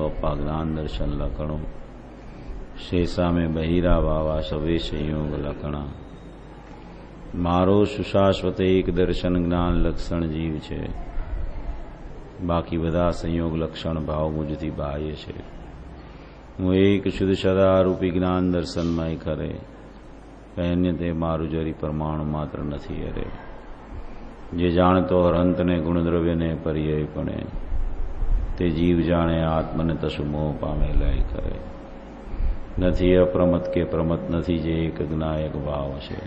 अप्पा ज्ञान दर्शन लखणो शेषा में बहिरा वावा सवे संयोग लखणा मारो सुशाश्वत एक दर्शन ज्ञान लक्षण जीव छे बाकी बधा संयोग लक्षण भाव मुझथी बाह्य छे हूँ एक शुद्ध सदारूपी ज्ञान दर्शनमय करे कहन्य ते मारू जरी परमाणु मात्र नथी अरे जे जाणतो हरंत ने गुणद्रव्य ने पर्यायपणे ते जीव जाने आत्म ने तसु मोह पामे लय करे नथी अप्रमत के प्रमत नथी जे एक ज्ञायक भाव छे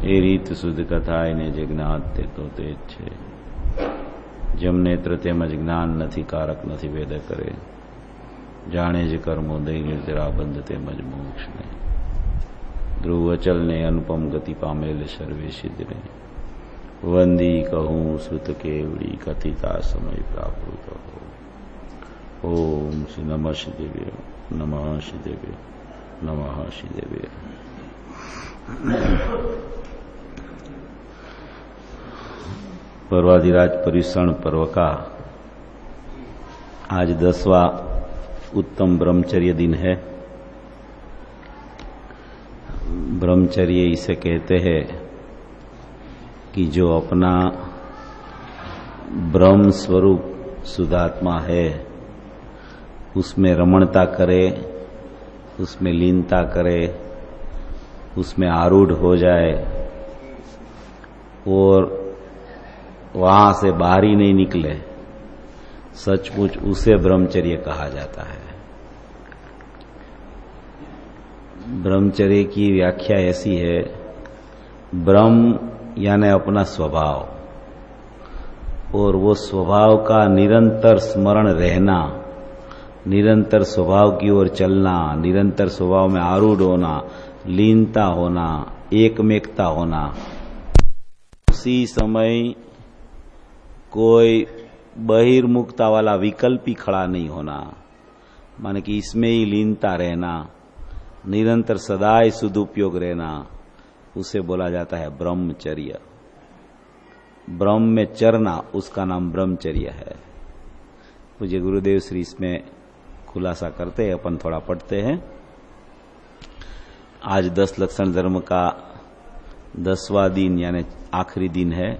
ए रीत शुद्ध कथाए ने जे ज्ञात ते तो ते छे जम नेत्र तेमज ज्ञान नथी कारक नथी वेद करे जाने ज कर्मो दई निर्जरा बंध तेमज मोक्ष ने ध्रुव अचल ने अनुपम गति पामेल सर्वे सिद्ध ने वंदी कहूँ श्रुत केवड़ी कथिता समय प्राप्त हो ओम श्री नमः श्रीदेव्य नमः श्रीदेव्य नमः श्रीदेव्य। पर्वाधिराज परिसण पर्व का आज 10वां उत्तम ब्रह्मचर्य दिन है। ब्रह्मचर्य इसे कहते हैं कि जो अपना ब्रह्म स्वरूप शुद्धात्मा है उसमें रमणता करे, उसमें लीनता करे, उसमें आरूढ़ हो जाए और वहां से बाहर ही नहीं निकले, सचमुच उसे ब्रह्मचर्य कहा जाता है। ब्रह्मचर्य की व्याख्या ऐसी है, ब्रह्म यानी अपना स्वभाव और वो स्वभाव का निरंतर स्मरण रहना, निरंतर स्वभाव की ओर चलना, निरंतर स्वभाव में आरूढ़ होना, लीनता होना, एकमेकता होना, उसी समय कोई बहिर्मुखता वाला विकल्प ही खड़ा नहीं होना, माने कि इसमें ही लीनता रहना, निरंतर सदाई सदुपयोग रहना, उसे बोला जाता है ब्रह्मचर्य। ब्रह्म में चरना उसका नाम ब्रह्मचर्य है। मुझे गुरुदेव श्री इसमें खुलासा करते हैं, अपन थोड़ा पढ़ते हैं। आज 10 लक्षण धर्म का 10वां दिन यानी आखिरी दिन है।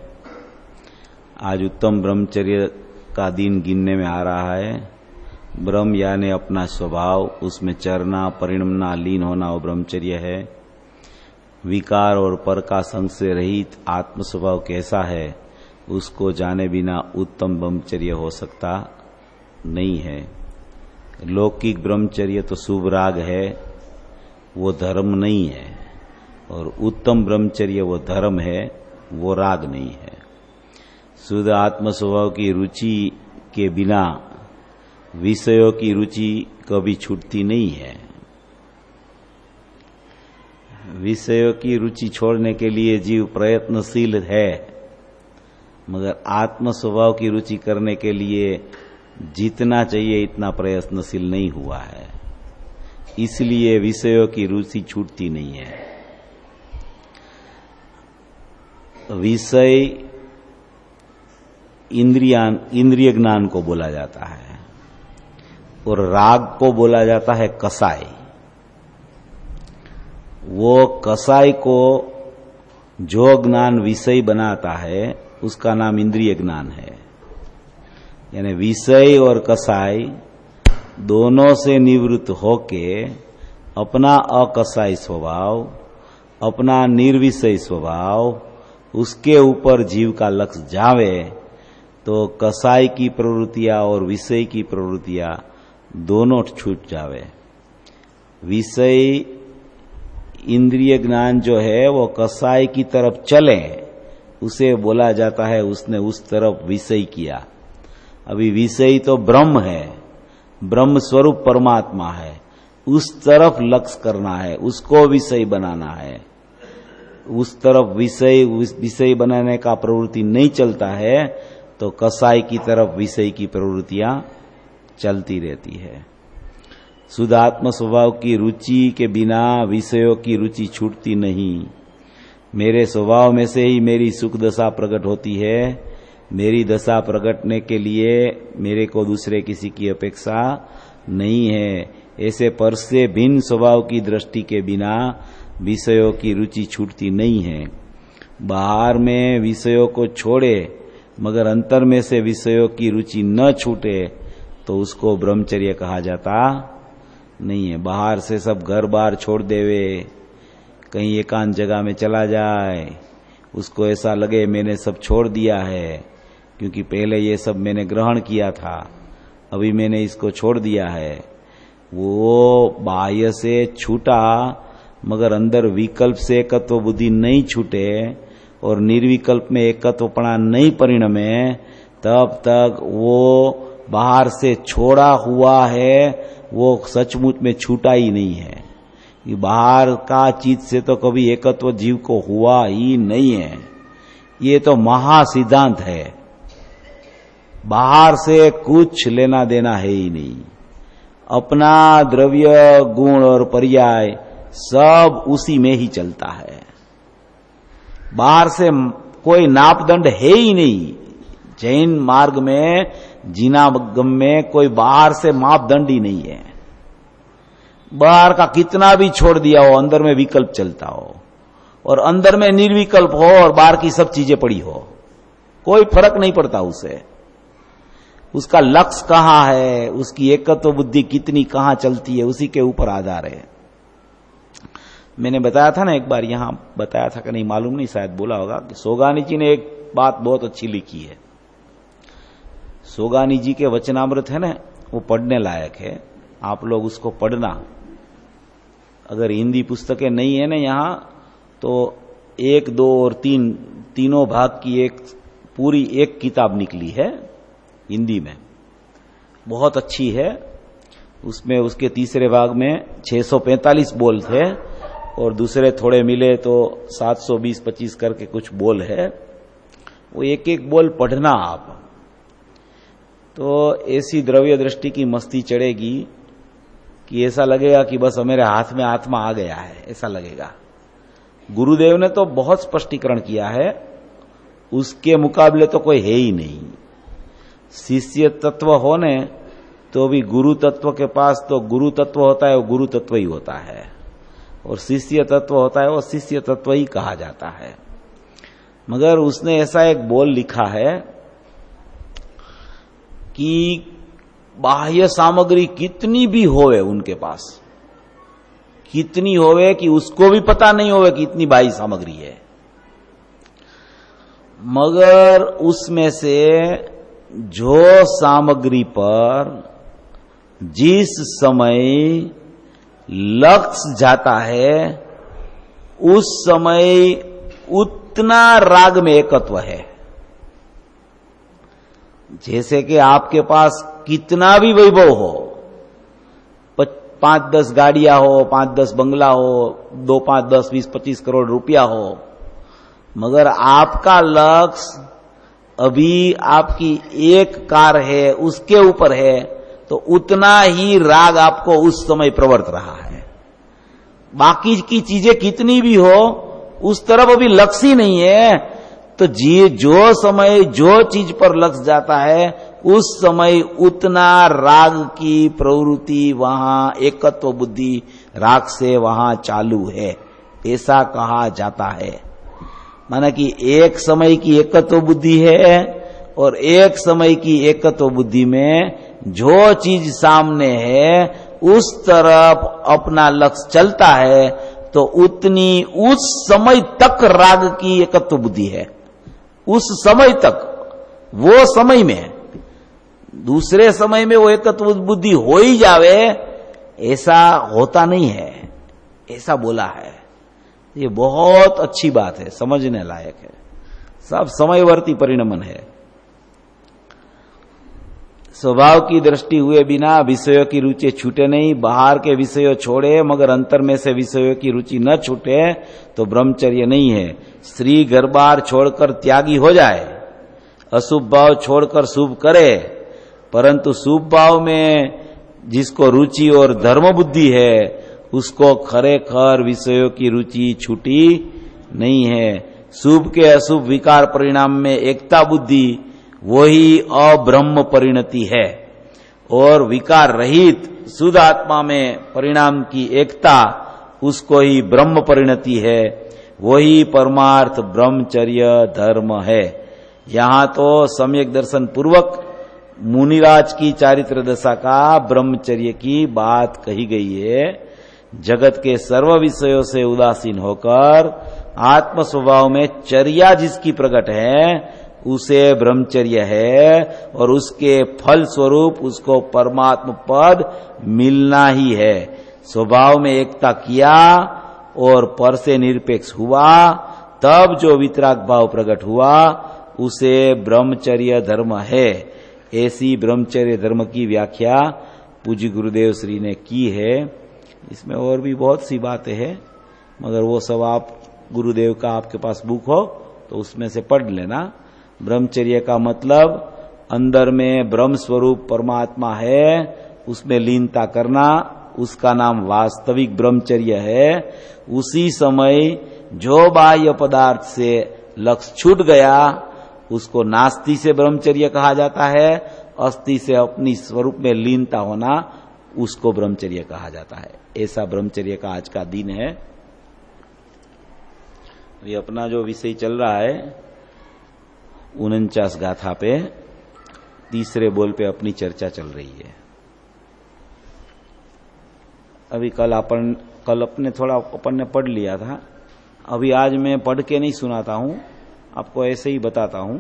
आज उत्तम ब्रह्मचर्य का दिन गिनने में आ रहा है। ब्रह्म यानी अपना स्वभाव, उसमें चरना, परिणमना, लीन होना वो ब्रह्मचर्य है। विकार और पर का संग से रहित आत्म स्वभाव कैसा है उसको जाने बिना उत्तम ब्रह्मचर्य हो सकता नहीं है। लौकिक ब्रह्मचर्य तो शुभ राग है, वो धर्म नहीं है, और उत्तम ब्रह्मचर्य वो धर्म है, वो राग नहीं है। शुद्ध आत्म स्वभाव की रुचि के बिना विषयों की रुचि कभी छूटती नहीं है। विषयों की रुचि छोड़ने के लिए जीव प्रयत्नशील है, मगर आत्म स्वभाव की रुचि करने के लिए जितना चाहिए इतना प्रयत्नशील नहीं हुआ है, इसलिए विषयों की रुचि छूटती नहीं है। विषय इंद्रिय ज्ञान को बोला जाता है और राग को बोला जाता है कसाई। वो कसाई को जो ज्ञान विषय बनाता है उसका नाम इंद्रिय ज्ञान है। यानी विषय और कसाई दोनों से निवृत्त होके अपना अकसाई स्वभाव, अपना निर्विषय स्वभाव, उसके ऊपर जीव का लक्ष्य जावे तो कसाई की प्रवृत्तियां और विषय की प्रवृत्तियां दोनों छूट जावे। विषय इंद्रिय ज्ञान जो है वो कसाई की तरफ चले, उसे बोला जाता है उसने उस तरफ विषय किया। अभी विषय तो ब्रह्म है, ब्रह्म स्वरूप परमात्मा है, उस तरफ लक्ष्य करना है, उसको विषय बनाना है। उस तरफ विषय बनाने का प्रवृत्ति नहीं चलता है तो कसाई की तरफ विषय की प्रवृत्तियां चलती रहती है। शुद्ध आत्म स्वभाव की रुचि के बिना विषयों की रुचि छूटती नहीं। मेरे स्वभाव में से ही मेरी सुख दशा प्रकट होती है, मेरी दशा प्रगटने के लिए मेरे को दूसरे किसी की अपेक्षा नहीं है। ऐसे पर से भिन्न स्वभाव की दृष्टि के बिना विषयों की रुचि छूटती नहीं है। बाहर में विषयों को छोड़े मगर अंतर में से विषयों की रुचि न छूटे तो उसको ब्रह्मचर्य कहा जाता नहीं है। बाहर से सब घर बार छोड़ देवे, कहीं एकांत जगह में चला जाए, उसको ऐसा लगे मैंने सब छोड़ दिया है क्योंकि पहले ये सब मैंने ग्रहण किया था, अभी मैंने इसको छोड़ दिया है। वो बाह्य से छूटा मगर अंदर विकल्प से एकत्व बुद्धि नहीं छूटे और निर्विकल्प में एकत्वपणा नहीं परिणमे, तब तक वो बाहर से छोड़ा हुआ है, वो सचमुच में छूटा ही नहीं है। ये बाहर का चीज से तो कभी एकत्व जीव को हुआ ही नहीं है। ये तो महासिद्धांत है, बाहर से कुछ लेना देना है ही नहीं। अपना द्रव्य गुण और पर्याय सब उसी में ही चलता है। बाहर से कोई नापदंड है ही नहीं। जैन मार्ग में जिनागम में कोई बाहर से मापदंड ही नहीं है। बाहर का कितना भी छोड़ दिया हो, अंदर में विकल्प चलता हो और अंदर में निर्विकल्प हो और बाहर की सब चीजें पड़ी हो, कोई फर्क नहीं पड़ता उसे। उसका लक्ष्य कहां है, उसकी एकत्व बुद्धि कितनी कहां चलती है, उसी के ऊपर आधार है। मैंने बताया था ना एक बार, यहां बताया था कि नहीं मालूम नहीं, शायद बोला होगा कि सोगानी जी ने एक बात बहुत अच्छी लिखी है। सोगानी जी के वचनामृत है ना, वो पढ़ने लायक है, आप लोग उसको पढ़ना। अगर हिंदी पुस्तकें नहीं है ना यहां, तो 1, 2 और 3 तीनों भाग की एक पूरी एक किताब निकली है हिंदी में, बहुत अच्छी है। उसमें उसके तीसरे भाग में 645 बोल थे और दूसरे थोड़े मिले तो 720-25 करके कुछ बोल है। वो एक एक बोल पढ़ना आप, तो ऐसी द्रव्य दृष्टि की मस्ती चढ़ेगी कि ऐसा लगेगा कि बस मेरे हाथ में आत्मा आ गया है, ऐसा लगेगा। गुरुदेव ने तो बहुत स्पष्टीकरण किया है, उसके मुकाबले तो कोई है ही नहीं। शिष्य तत्व होने तो भी गुरु तत्व के पास तो गुरु तत्व होता है, वो गुरु तत्व ही होता है, और शिष्य तत्व होता है वो शिष्य तत्व ही कहा जाता है। मगर उसने ऐसा एक बोल लिखा है कि बाह्य सामग्री कितनी भी होवे उनके पास, कितनी होवे कि उसको भी पता नहीं होवे कि इतनी बाह्य सामग्री है, मगर उसमें से जो सामग्री पर जिस समय लक्ष्य जाता है उस समय उतना राग में एकत्व है। जैसे कि आपके पास कितना भी वैभव हो, 5-10 गाड़ियां हो, 5-10 बंगला हो, 2, 5, 10, 20, 25 करोड़ रुपया हो, मगर आपका लक्ष्य अभी आपकी एक कार है उसके ऊपर है, तो उतना ही राग आपको उस समय प्रवर्त रहा है। बाकी की चीजें कितनी भी हो, उस तरफ अभी लक्ष्य ही नहीं है, तो जो समय जो चीज पर लक्ष्य जाता है उस समय उतना राग की प्रवृत्ति वहां, एकत्व बुद्धि राग से वहां चालू है, ऐसा कहा जाता है। माना कि एक समय की एकत्व बुद्धि है और एक समय की एकत्व बुद्धि में जो चीज सामने है उस तरफ अपना लक्ष्य चलता है, तो उतनी उस समय तक राग की एकत्व बुद्धि है। उस समय तक, वो समय में, दूसरे समय में वो एकत्व बुद्धि हो ही जावे, ऐसा होता नहीं है, ऐसा बोला है। ये बहुत अच्छी बात है, समझने लायक है, सब समयवर्ती परिणमन है। स्वभाव की दृष्टि हुए बिना विषयों की रुचि छूटे नहीं। बाहर के विषयों छोड़े मगर अंतर में से विषयों की रुचि न छूटे तो ब्रह्मचर्य नहीं है। स्त्री घर बार छोड़कर त्यागी हो जाए, अशुभ भाव छोड़कर शुभ करे, परंतु शुभ भाव में जिसको रुचि और धर्म बुद्धि है उसको खरेखर विषयों की रुचि छूटी नहीं है। शुभ के अशुभ विकार परिणाम में एकता बुद्धि वही अब्रह्म परिणति है। और विकार रहित शुद्ध आत्मा में परिणाम की एकता, उसको ही ब्रह्म परिणति है। वही परमार्थ ब्रह्मचर्य धर्म है। यहां तो सम्यक दर्शन पूर्वक मुनिराज की चारित्र दशा का ब्रह्मचर्य की बात कही गई है। जगत के सर्व विषयों से उदासीन होकर आत्म स्वभाव में चर्या जिसकी प्रकट है उसे ब्रह्मचर्य है, और उसके फल स्वरूप उसको परमात्म पद मिलना ही है। स्वभाव में एकता किया और पर से निरपेक्ष हुआ, तब जो वितराग भाव प्रकट हुआ उसे ब्रह्मचर्य धर्म है। ऐसी ब्रह्मचर्य धर्म की व्याख्या पूज्य गुरुदेव श्री ने की है। इसमें और भी बहुत सी बातें हैं, मगर वो सब आप गुरुदेव का आपके पास बुक हो तो उसमें से पढ़ लेना। ब्रह्मचर्य का मतलब अंदर में ब्रह्म स्वरूप परमात्मा है, उसमें लीनता करना, उसका नाम वास्तविक ब्रह्मचर्य है। उसी समय जो बाह्य पदार्थ से लक्ष्य छूट गया उसको नास्ति से ब्रह्मचर्य कहा जाता है। अस्थि से अपनी स्वरूप में लीनता होना, उसको ब्रह्मचर्य कहा जाता है। ऐसा ब्रह्मचर्य का आज का दिन है। ये अपना जो विषय चल रहा है 49 गाथा पे तीसरे बोल पे अपनी चर्चा चल रही है। अभी कल अपने थोड़ा अपन ने पढ़ लिया था। अभी आज मैं पढ़ के नहीं सुनाता हूं, आपको ऐसे ही बताता हूं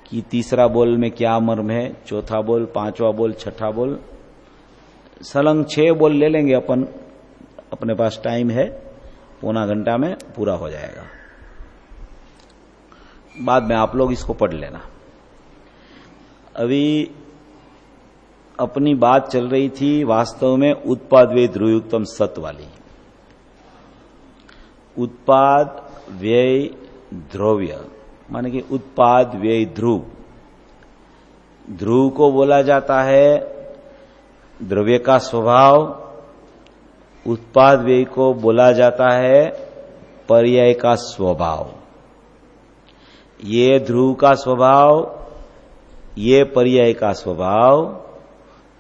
कि तीसरा बोल में क्या मर्म है, चौथा बोल, पांचवा बोल, छठा बोल, सलंग 6 बोल ले लेंगे अपन। अपने पास टाइम है, पौना घंटा में पूरा हो जाएगा। बाद में आप लोग इसको पढ़ लेना। अभी अपनी बात चल रही थी वास्तव में उत्पाद व्यय ध्रुवयुक्तम सत वाली। उत्पाद व्यय ध्रुव्य माने कि उत्पाद व्यय ध्रुव, ध्रुव को बोला जाता है द्रव्य का स्वभाव, उत्पाद व्यय को बोला जाता है पर्याय का स्वभाव। ये ध्रुव का स्वभाव, ये पर्याय का स्वभाव,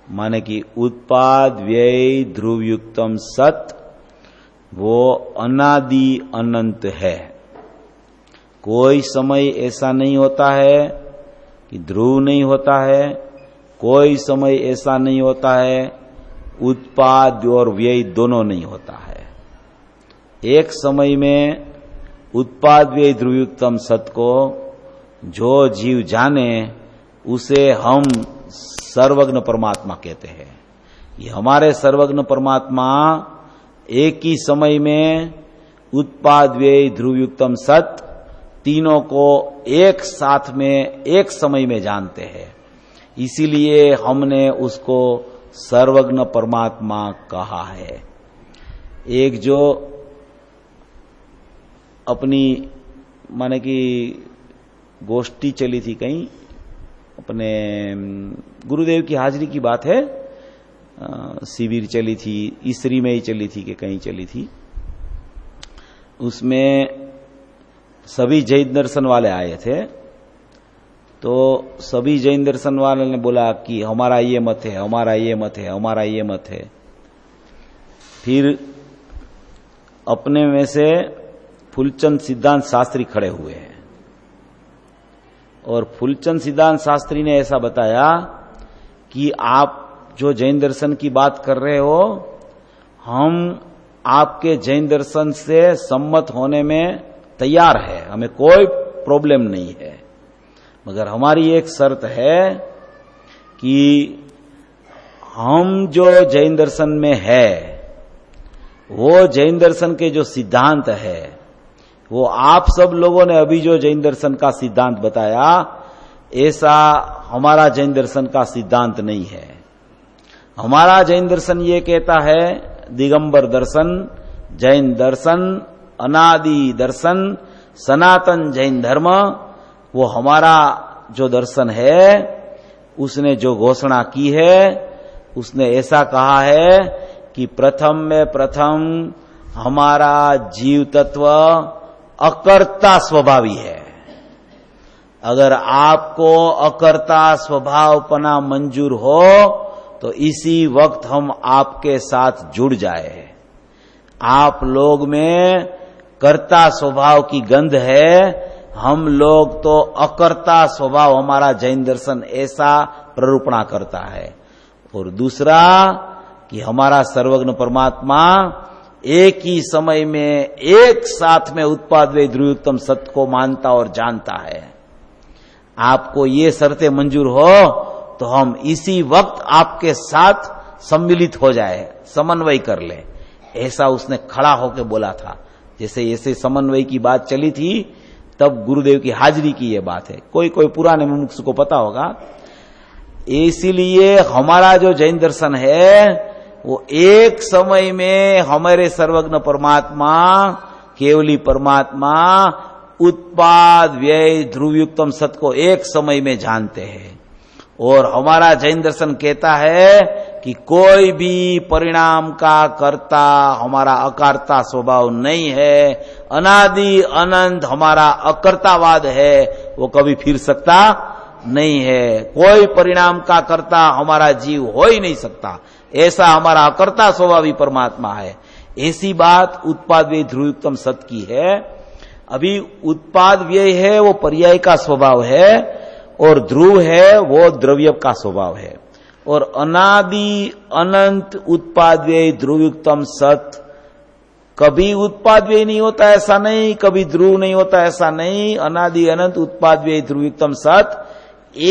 माने कि उत्पाद व्यय ध्रुवयुक्तम सत वो अनादि अनंत है। कोई समय ऐसा नहीं होता है कि ध्रुव नहीं होता है, कोई समय ऐसा नहीं होता है उत्पाद और व्यय दोनों नहीं होता है। एक समय में उत्पाद व्यय ध्रुवयुक्तम सत को जो जीव जाने उसे हम सर्वज्ञ परमात्मा कहते हैं। ये हमारे सर्वज्ञ परमात्मा एक ही समय में उत्पाद व्यय ध्रुवयुक्तम सत तीनों को एक साथ में एक समय में जानते हैं। इसीलिए हमने उसको सर्वज्ञ परमात्मा कहा है। एक जो अपनी माने कि गोष्ठी चली थी कहीं, अपने गुरुदेव की हाजिरी की बात है, शिविर चली थी, इसरी में ही चली थी कि कहीं चली थी। उसमें सभी जैन दर्शन वाले आए थे। तो सभी जैन दर्शन वाले ने बोला कि हमारा ये मत है, हमारा ये मत है, हमारा ये मत है। फिर अपने में से फूलचंद सिद्धांत शास्त्री खड़े हुए हैं और फूलचंद सिद्धांत शास्त्री ने ऐसा बताया कि आप जो जैन दर्शन की बात कर रहे हो, हम आपके जैन दर्शन से सम्मत होने में तैयार है, हमें कोई प्रॉब्लम नहीं है, मगर हमारी एक शर्त है कि हम जो जैन दर्शन में है वो जैन दर्शन के जो सिद्धांत है वो आप सब लोगों ने अभी जो जैन दर्शन का सिद्धांत बताया ऐसा हमारा जैन दर्शन का सिद्धांत नहीं है। हमारा जैन दर्शन ये कहता है दिगंबर दर्शन, जैन दर्शन, अनादि दर्शन, सनातन जैन धर्म, वो हमारा जो दर्शन है उसने जो घोषणा की है उसने ऐसा कहा है कि प्रथम में प्रथम हमारा जीव तत्व अकर्ता स्वभावी है। अगर आपको अकर्ता स्वभावपना मंजूर हो तो इसी वक्त हम आपके साथ जुड़ जाए। आप लोग में कर्ता स्वभाव की गंध है, हम लोग तो अकर्ता स्वभाव, हमारा जैन दर्शन ऐसा प्ररूपणा करता है। और दूसरा कि हमारा सर्वज्ञ परमात्मा एक ही समय में एक साथ में उत्पाद वे ध्रुवोत्तम सत्य को मानता और जानता है। आपको ये शर्तें मंजूर हो तो हम इसी वक्त आपके साथ सम्मिलित हो जाए, समन्वय कर ले, ऐसा उसने खड़ा होकर बोला था। जैसे ऐसे समन्वय की बात चली थी तब गुरुदेव की हाजिरी की ये बात है, कोई कोई पुराने मुमुक्षु को पता होगा। इसीलिए हमारा जो जैन दर्शन है वो एक समय में हमारे सर्वज्ञ परमात्मा, केवली परमात्मा उत्पाद व्यय ध्रुवयुक्तम सत्य को एक समय में जानते हैं। और हमारा जैन दर्शन कहता है कि कोई भी परिणाम का कर्ता हमारा अकर्ता स्वभाव नहीं है, अनादि अनंत हमारा अकर्तावाद है, वो कभी फिर सकता नहीं है। कोई परिणाम का कर्ता हमारा जीव हो ही नहीं सकता, ऐसा हमारा अकर्ता स्वभाव ही परमात्मा है। ऐसी बात उत्पाद व्यय ध्रुवयुक्तम सत्य की है। अभी उत्पाद व्यय है वो पर्याय का स्वभाव है और ध्रुव है वो द्रव्य का स्वभाव है। और अनादि अनंत उत्पाद व्यय ध्रुवयुक्तम सत्य कभी उत्पाद व्यय नहीं होता ऐसा नहीं, कभी ध्रुव नहीं होता ऐसा नहीं। अनादि अनंत उत्पाद व्यय ध्रुवयुक्तम सत्य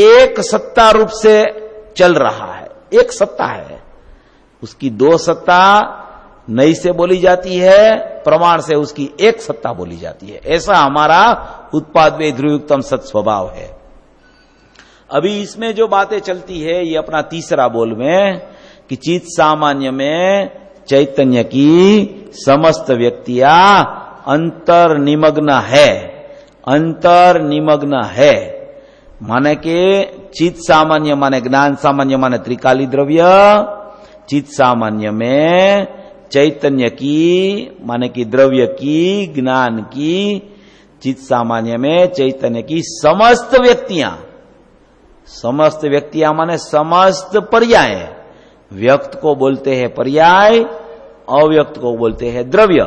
एक सत्ता रूप से चल रहा है, एक सत्ता है। उसकी दो सत्ता नई से बोली जाती है, प्रमाण से उसकी एक सत्ता बोली जाती है। ऐसा हमारा उत्पाद व्यय ध्रुवयुक्तम सत्य स्वभाव है। अभी इसमें जो बातें चलती है ये अपना तीसरा बोल में कि चित सामान्य में चैतन्य की समस्त व्यक्तियां अंतर्निमग्न है, अंतर्निमग्न है। माने के चित सामान्य माने ज्ञान सामान्य माने त्रिकाली द्रव्य, चित सामान्य में चैतन्य की माने कि द्रव्य की, ज्ञान की, चित सामान्य में चैतन्य की समस्त व्यक्तियां, समस्त व्यक्तियां माने समस्त पर्याय। व्यक्त को बोलते हैं पर्याय, अव्यक्त को बोलते हैं द्रव्य।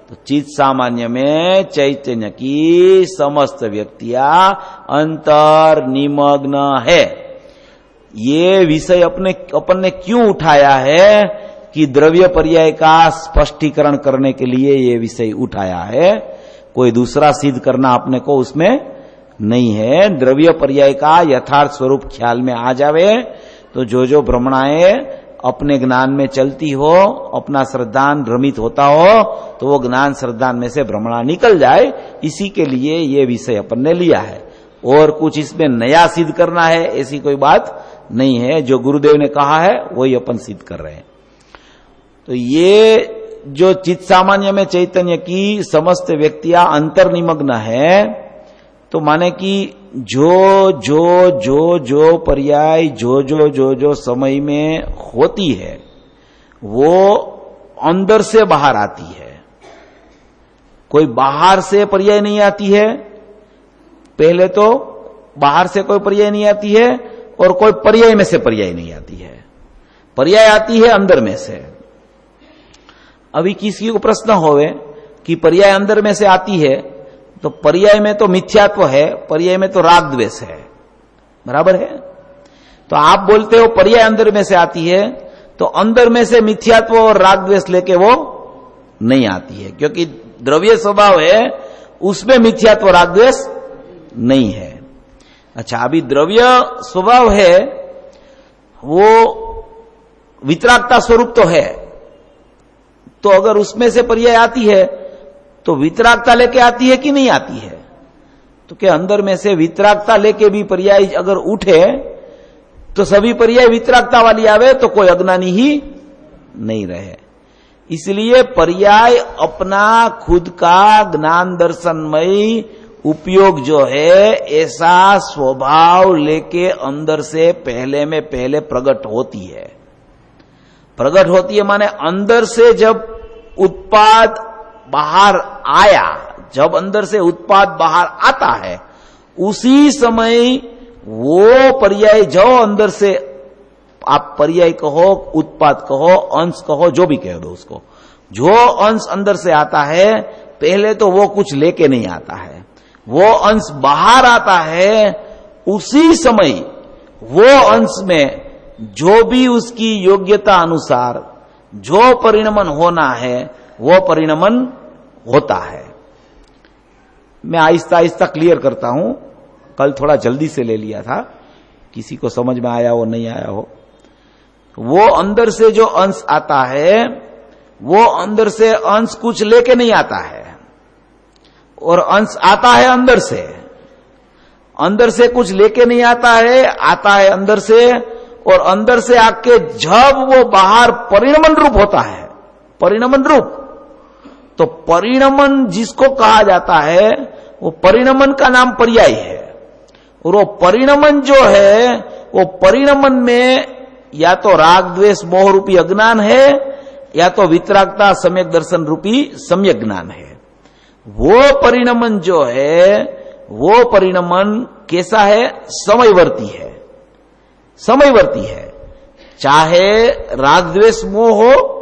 तो चित सामान्य में चैतन्य की समस्त व्यक्तियां अंतर्निमग्न है। ये विषय अपन ने क्यों उठाया है कि द्रव्य पर्याय का स्पष्टीकरण करने के लिए ये विषय उठाया है, कोई दूसरा सिद्ध करना अपने को उसमें नहीं है। द्रव्य पर्याय का यथार्थ स्वरूप ख्याल में आ जावे तो जो भ्रमणाएं अपने ज्ञान में चलती हो, अपना श्रद्धान भ्रमित होता हो, तो वो ज्ञान श्रद्धान में से भ्रमणा निकल जाए, इसी के लिए ये विषय अपन ने लिया है। और कुछ इसमें नया सिद्ध करना है ऐसी कोई बात नहीं है। जो गुरुदेव ने कहा है वही अपन सिद्ध कर रहे हैं। तो ये जो चित सामान्य में चैतन्य की समस्त व्यक्तियां अंतर्निमग्न है, तो माने कि जो पर्याय जो समय में होती है वो अंदर से बाहर आती है, कोई बाहर से पर्याय नहीं आती है। पहले तो बाहर से कोई पर्याय नहीं आती है और कोई पर्याय में से पर्याय नहीं आती है, पर्याय आती है अंदर में से। अभी किसी को प्रश्न होवे कि पर्याय अंदर में से आती है, तो पर्याय में तो मिथ्यात्व है, पर्याय में तो राग द्वेष है, बराबर है। तो आप बोलते हो पर्याय अंदर में से आती है, तो अंदर में से मिथ्यात्व और राग द्वेष लेके वो नहीं आती है, क्योंकि द्रव्य स्वभाव है उसमें मिथ्यात्व राग द्वेष नहीं है। अच्छा, अभी द्रव्य स्वभाव है वो वितरागता स्वरूप तो है, तो अगर उसमें से पर्याय आती है तो वितरागता लेके आती है कि नहीं आती है? तो क्या अंदर में से वितरागता लेके भी पर्याय अगर उठे तो सभी पर्याय वितरागता वाली आवे तो कोई अज्ञानी ही नहीं रहे। इसलिए पर्याय अपना खुद का ज्ञान दर्शनमय उपयोग जो है ऐसा स्वभाव लेके अंदर से पहले में पहले प्रकट होती है। प्रकट होती है माने अंदर से जब उत्पाद बाहर आया, जब अंदर से उत्पाद बाहर आता है, उसी समय वो पर्याय जो अंदर से, आप पर्याय कहो, उत्पाद कहो, अंश कहो, जो भी कह दो उसको, जो अंश अंदर से आता है पहले तो वो कुछ लेके नहीं आता है, वो अंश बाहर आता है। उसी समय वो अंश में जो भी उसकी योग्यता अनुसार जो परिणमन होना है वो परिणमन होता है। मैं आहिस्ता आहिस्ता क्लियर करता हूं, कल थोड़ा जल्दी से ले लिया था, किसी को समझ में आया हो नहीं आया हो। वो अंदर से जो अंश आता है वो अंदर से अंश कुछ लेके नहीं आता है, और अंश आता है अंदर से कुछ लेके नहीं आता है, आता है अंदर से, और अंदर से आके जब वो बाहर परिणमन रूप होता है, परिणमन रूप, तो परिणमन जिसको कहा जाता है वो परिणमन का नाम पर्याय है। और वो परिणमन जो है वो परिणमन में या तो राग द्वेष मोह रूपी अज्ञान है या तो वितरागता सम्यक दर्शन रूपी सम्यक ज्ञान है। वो परिणमन जो है वो परिणमन कैसा है? समयवर्ती है, समयवर्ती है। चाहे राग द्वेष मोह हो,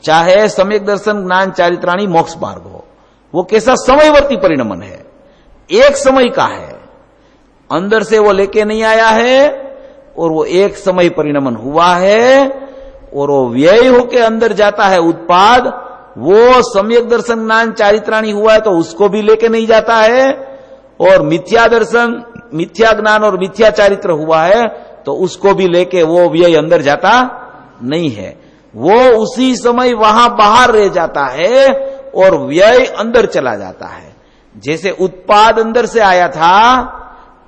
चाहे सम्यक दर्शन ज्ञान चारित्राणी मोक्ष मार्ग हो, वो कैसा? समयवर्ती परिणमन है, एक समय का है, अंदर से वो लेके नहीं आया है, और वो एक समय परिणमन हुआ है, और वो व्यय होके अंदर जाता है उत्पाद। वो सम्यक दर्शन ज्ञान चारित्राणी हुआ है तो उसको भी लेके नहीं जाता है, और मिथ्या दर्शन, मिथ्या ज्ञान और मिथ्या चारित्र हुआ है तो उसको भी लेके वो व्यय अंदर जाता नहीं है। वो उसी समय वहां बाहर रह जाता है और व्यय अंदर चला जाता है। जैसे उत्पाद अंदर से आया था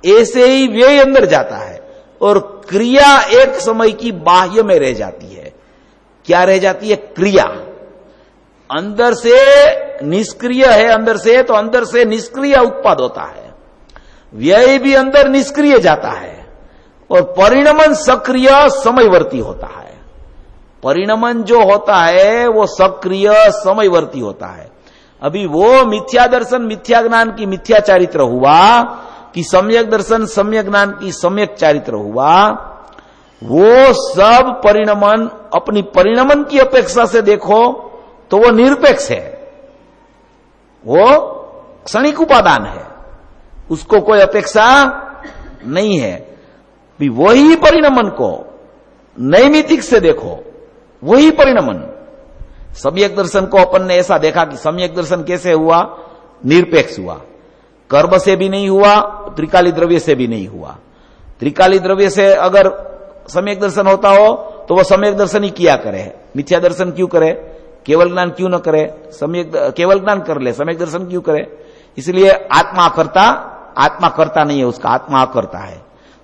ऐसे ही व्यय अंदर जाता है, और क्रिया एक समय की बाह्य में रह जाती है। क्या रह जाती है? क्रिया। अंदर से निष्क्रिय है, अंदर से, तो अंदर से निष्क्रिय उत्पाद होता है, व्यय भी अंदर निष्क्रिय जाता है, और परिणमन सक्रिय समयवर्ती होता है। परिणमन जो होता है वो सक्रिय समयवर्ती होता है। अभी वो मिथ्या दर्शन मिथ्या ज्ञान की मिथ्या चारित्र हुआ कि सम्यक दर्शन सम्यक ज्ञान की सम्यक चारित्र हुआ, वो सब परिणमन अपनी परिणमन की अपेक्षा से देखो तो वो निरपेक्ष है, वो क्षणिक उपादान है, उसको कोई अपेक्षा नहीं है। भी वही परिणमन को नैमितिक से देखो, वही परिणमन। सम्यक दर्शन को अपन ने ऐसा देखा कि सम्यक दर्शन कैसे हुआ? निरपेक्ष हुआ, कर्म से भी नहीं हुआ, त्रिकाली द्रव्य से भी नहीं हुआ। त्रिकाली द्रव्य से अगर सम्यक दर्शन होता हो तो वह सम्यक दर्शन ही किया करे, मिथ्या दर्शन क्यों करे? केवल ज्ञान क्यों न करे? सम्यक केवल ज्ञान कर ले, सम्यक दर्शन क्यों करे? इसलिए आत्मा करता नहीं है, उसका आत्मा करता है।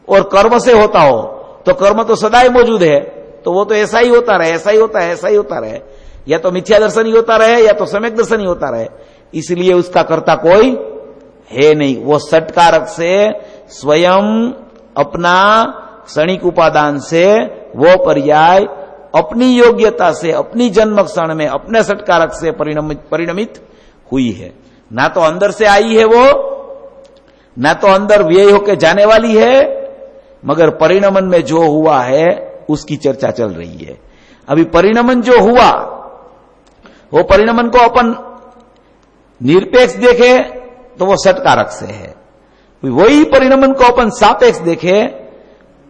और कर्म से होता हो तो कर्म तो सदा ही मौजूद है, तो वो तो ऐसा ही होता रहे, ऐसा ही होता है, ऐसा ही होता रहे, या तो मिथ्या दर्शन ही होता रहे या तो सम्यक दर्शन ही होता रहे। इसलिए उसका कर्ता कोई है नहीं। वो सटकारक से स्वयं अपना क्षणिक उपादान से वो पर्याय अपनी योग्यता से अपनी जन्म क्षण में अपने सटकारक से परिणमित हुई है। ना तो अंदर से आई है वो, ना तो अंदर व्यय होके जाने वाली है, मगर परिणमन में जो हुआ है उसकी चर्चा चल रही है। अभी परिणमन जो हुआ वो परिणमन को अपन निरपेक्ष देखे तो वो सटकारक से है, वही परिणमन को अपन सापेक्ष देखे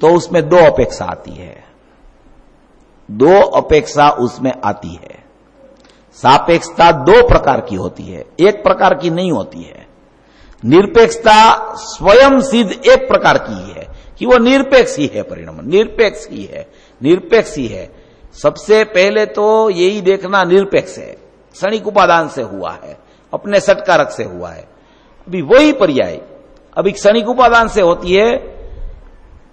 तो उसमें दो अपेक्षा आती है, दो अपेक्षा उसमें आती है। सापेक्षता दो प्रकार की होती है, एक प्रकार की नहीं होती है। निरपेक्षता स्वयं सिद्ध एक प्रकार की है कि वो निरपेक्ष ही है, परिणमन निरपेक्ष ही है, निरपेक्ष ही है। सबसे पहले तो यही देखना निरपेक्ष है, क्षणिक उपादान से हुआ है, अपने सटकारक से हुआ है। अभी वही पर्याय अभी क्षणिक उपादान से होती है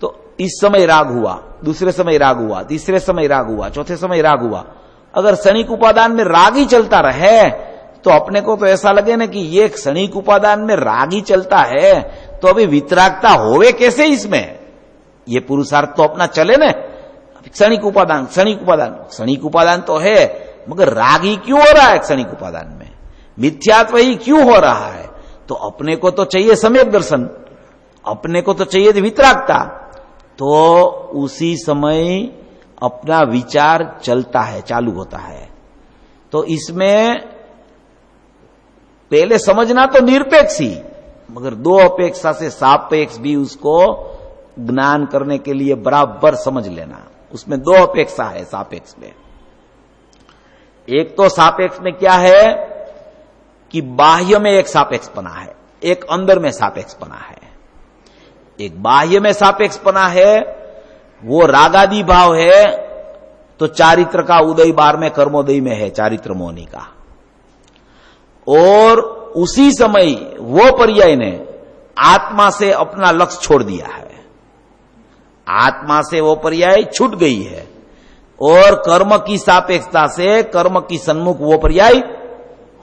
तो इस समय राग हुआ, दूसरे समय राग हुआ, तीसरे समय राग हुआ, चौथे समय राग हुआ। अगर क्षणिक उपादान में राग ही चलता रहे तो अपने को तो ऐसा लगे ना कि ये क्षणिक उपादान में राग ही चलता है तो अभी वितरागता होवे कैसे इसमें? ये पुरुषार्थ तो अपना चले ना। क्षणिक उपादान क्षणिक उपादान क्षणिक उपादान तो है, मगर राग ही क्यों हो रहा है? क्षणिक उपादान में मिथ्यात्व ही क्यों हो रहा है? तो अपने को तो चाहिए सम्यक दर्शन, अपने को तो चाहिए थी वितरागता, तो उसी समय अपना विचार चलता है, चालू होता है। तो इसमें पहले समझना तो निरपेक्ष ही, मगर दो अपेक्षा से सापेक्ष भी उसको ज्ञान करने के लिए बराबर समझ लेना। उसमें दो अपेक्षा है सापेक्ष में। एक तो सापेक्ष में क्या है कि बाह्य में एक सापेक्षपना है, एक अंदर में सापेक्षपना है। एक बाह्य में सापेक्षपना है, वो रागादि भाव है, तो चारित्र का उदय 12वें कर्मोदय में है, चारित्र मोहनी का। और उसी समय वो पर्याय ने आत्मा से अपना लक्ष्य छोड़ दिया है, आत्मा से वो पर्याय छूट गई है, और कर्म की सापेक्षता से कर्म की सन्मुख वो पर्याय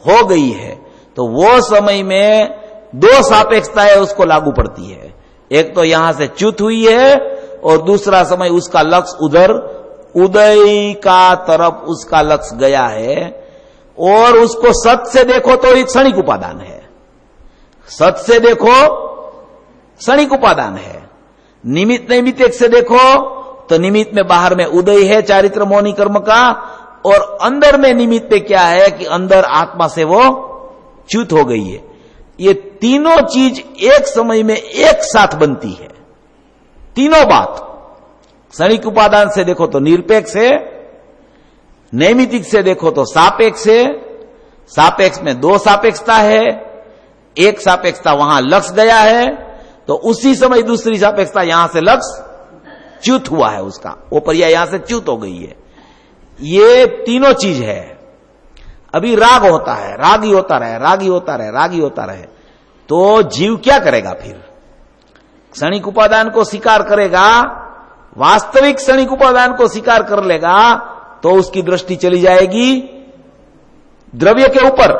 हो गई है। तो वो समय में दो सापेक्षताएं उसको लागू पड़ती है। एक तो यहां से च्युत हुई है, और दूसरा समय उसका लक्ष्य उधर उदय का तरफ उसका लक्ष्य गया है। और उसको सत से देखो तो एक क्षणिक उपादान है, सत से देखो क्षणिक उपादान है। निमित्त नैमित्तिक से देखो तो निमित्त में बाहर में उदय है चारित्र मोहनी कर्म का, और अंदर में निमित्त पे क्या है कि अंदर आत्मा से वो च्युत हो गई है। ये तीनों चीज एक समय में एक साथ बनती है, तीनों बात। क्षणिक उपादान से देखो तो निरपेक्ष है, नैमित्तिक से देखो तो सापेक्ष है, सापेक्ष में दो सापेक्षता है, एक सापेक्षता वहां लक्ष्य गया है, तो उसी समय दूसरी सापेक्षता यहां से लक्ष्य च्युत हुआ है, उसका वो पर्याय यहां से च्युत हो गई है। ये तीनों चीज है। अभी राग होता है, रागी होता रहे, रागी होता रहे, रागी होता रहे, तो जीव क्या करेगा फिर? क्षणिक उपादान को स्वीकार करेगा, वास्तविक क्षणिक उपादान को स्वीकार कर लेगा, तो उसकी दृष्टि चली जाएगी द्रव्य के ऊपर।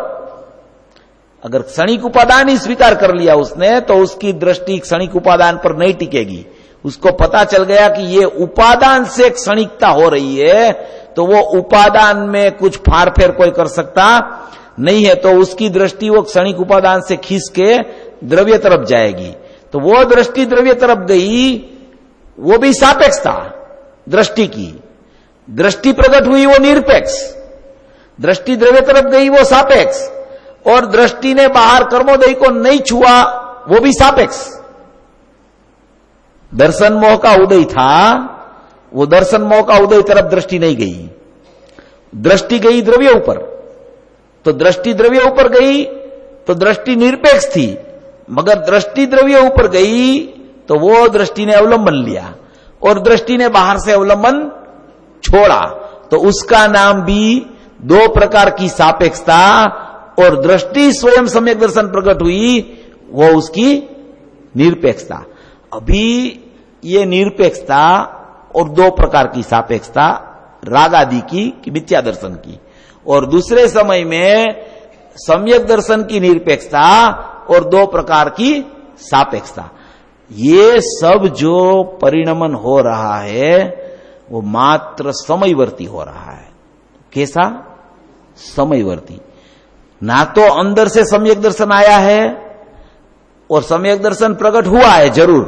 अगर क्षणिक उपादान ही स्वीकार कर लिया उसने, तो उसकी दृष्टि क्षणिक उपादान पर नहीं टिकेगी। उसको पता चल गया कि ये उपादान से क्षणिकता हो रही है, तो वो उपादान में कुछ फार फेर कोई कर सकता नहीं है, तो उसकी दृष्टि वो क्षणिक उपादान से खींच के द्रव्य तरफ जाएगी। तो वो दृष्टि द्रव्य तरफ गई, वो भी सापेक्षता दृष्टि की। दृष्टि प्रकट हुई वो निरपेक्ष, दृष्टि द्रव्य तरफ गई वो सापेक्ष, और दृष्टि ने बाहर कर्मोदय को नहीं छुआ वो भी सापेक्ष। दर्शन मोह का उदय था, वो दर्शन मोह का उदय तरफ दृष्टि नहीं गई, दृष्टि गई द्रव्य ऊपर। तो दृष्टि द्रव्य ऊपर गई तो दृष्टि निरपेक्ष थी, मगर दृष्टि द्रव्य ऊपर गई तो वो दृष्टि ने अवलंबन लिया, और दृष्टि ने बाहर से अवलंबन छोड़ा, तो उसका नाम भी दो प्रकार की सापेक्षता। और दृष्टि स्वयं सम्यक दर्शन प्रकट हुई, वो उसकी निरपेक्षता। अभी ये निरपेक्षता और दो प्रकार की सापेक्षता, राग आदि की मिथ्या दर्शन की, और दूसरे समय में सम्यक दर्शन की निरपेक्षता और दो प्रकार की सापेक्षता। ये सब जो परिणमन हो रहा है वो मात्र समयवर्ती हो रहा है। कैसा? समयवर्ती। ना तो अंदर से सम्यक दर्शन आया है, और सम्यक दर्शन प्रकट हुआ है जरूर,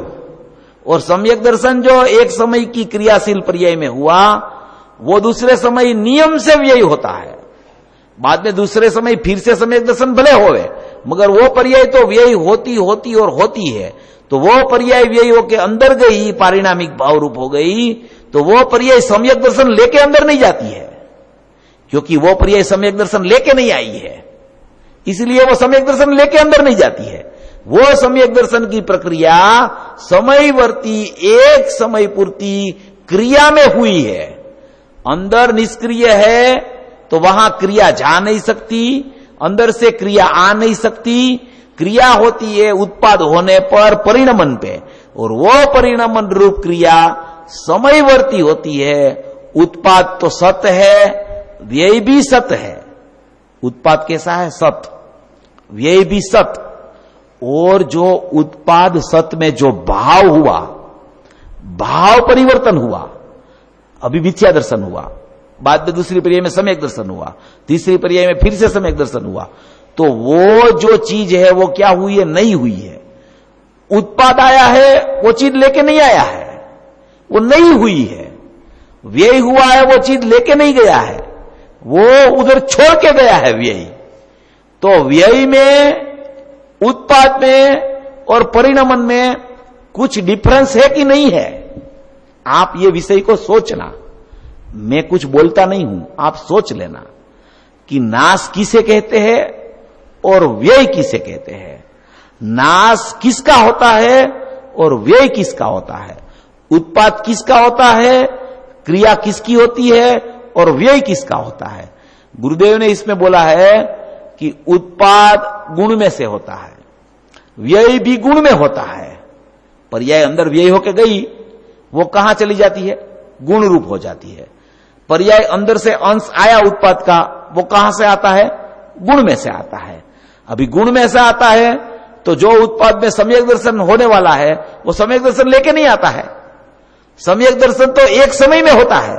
और सम्यक दर्शन जो एक समय की क्रियाशील पर्याय में हुआ, वो दूसरे समय नियम से व्यय होता है। बाद में दूसरे समय फिर से सम्यक दर्शन भले होवे, मगर वो पर्याय तो व्यय होती होती और होती है। तो वो पर्याय व्यय होके अंदर गई, पारिणामिक भाव रूप हो गई, तो वो पर्याय सम्यक दर्शन लेके अंदर नहीं जाती है, क्योंकि वो पर्याय सम्यक दर्शन लेके नहीं आई है, इसलिए वो सम्यक दर्शन लेके अंदर नहीं जाती है। वो सम्यक दर्शन की प्रक्रिया समयवर्ती, एक समय पूर्ति क्रिया में हुई है। अंदर निष्क्रिय है तो वहां क्रिया जा नहीं सकती, अंदर से क्रिया आ नहीं सकती। क्रिया होती है उत्पाद होने पर, परिणमन पे, और वो परिणमन रूप क्रिया समयवर्ती होती है। उत्पाद तो सत है, व्यय भी सत है। उत्पाद कैसा है? सत। व्यय भी सत। और जो उत्पाद सत में जो भाव हुआ, भाव परिवर्तन हुआ, अभी मिथ्या दर्शन हुआ, बाद में दूसरी पर्याय में सम्यक दर्शन हुआ, तीसरी पर्याय में फिर से सम्यक दर्शन हुआ, तो वो जो चीज है वो क्या हुई है? नहीं हुई है। उत्पाद आया है वो चीज लेके नहीं आया है, वो नहीं हुई है। व्यय हुआ है वो चीज लेके नहीं गया है, वो उधर छोड़ के गया है व्यय। तो व्यय में, उत्पाद में और परिणमन में कुछ डिफरेंस है कि नहीं है? आप ये विषय को सोचना, मैं कुछ बोलता नहीं हूं, आप सोच लेना कि नाश किसे कहते हैं और व्यय किसे कहते हैं। नाश किसका होता है और व्यय किसका होता है। उत्पाद किसका होता है, क्रिया किसकी होती है और व्यय किसका होता है। गुरुदेव ने इसमें बोला है कि उत्पाद गुण में से होता है, व्यय भी गुण में होता है। पर्याय अंदर व्यय होके गई, वो कहां चली जाती है? गुण रूप हो जाती है। पर्याय अंदर से अंश आया उत्पाद का, वो कहां से आता है? गुण में से आता है। अभी गुण में से आता है तो जो उत्पाद में सम्यक दर्शन होने वाला है वो सम्यक दर्शन लेके नहीं आता है। सम्यक दर्शन तो एक समय में होता है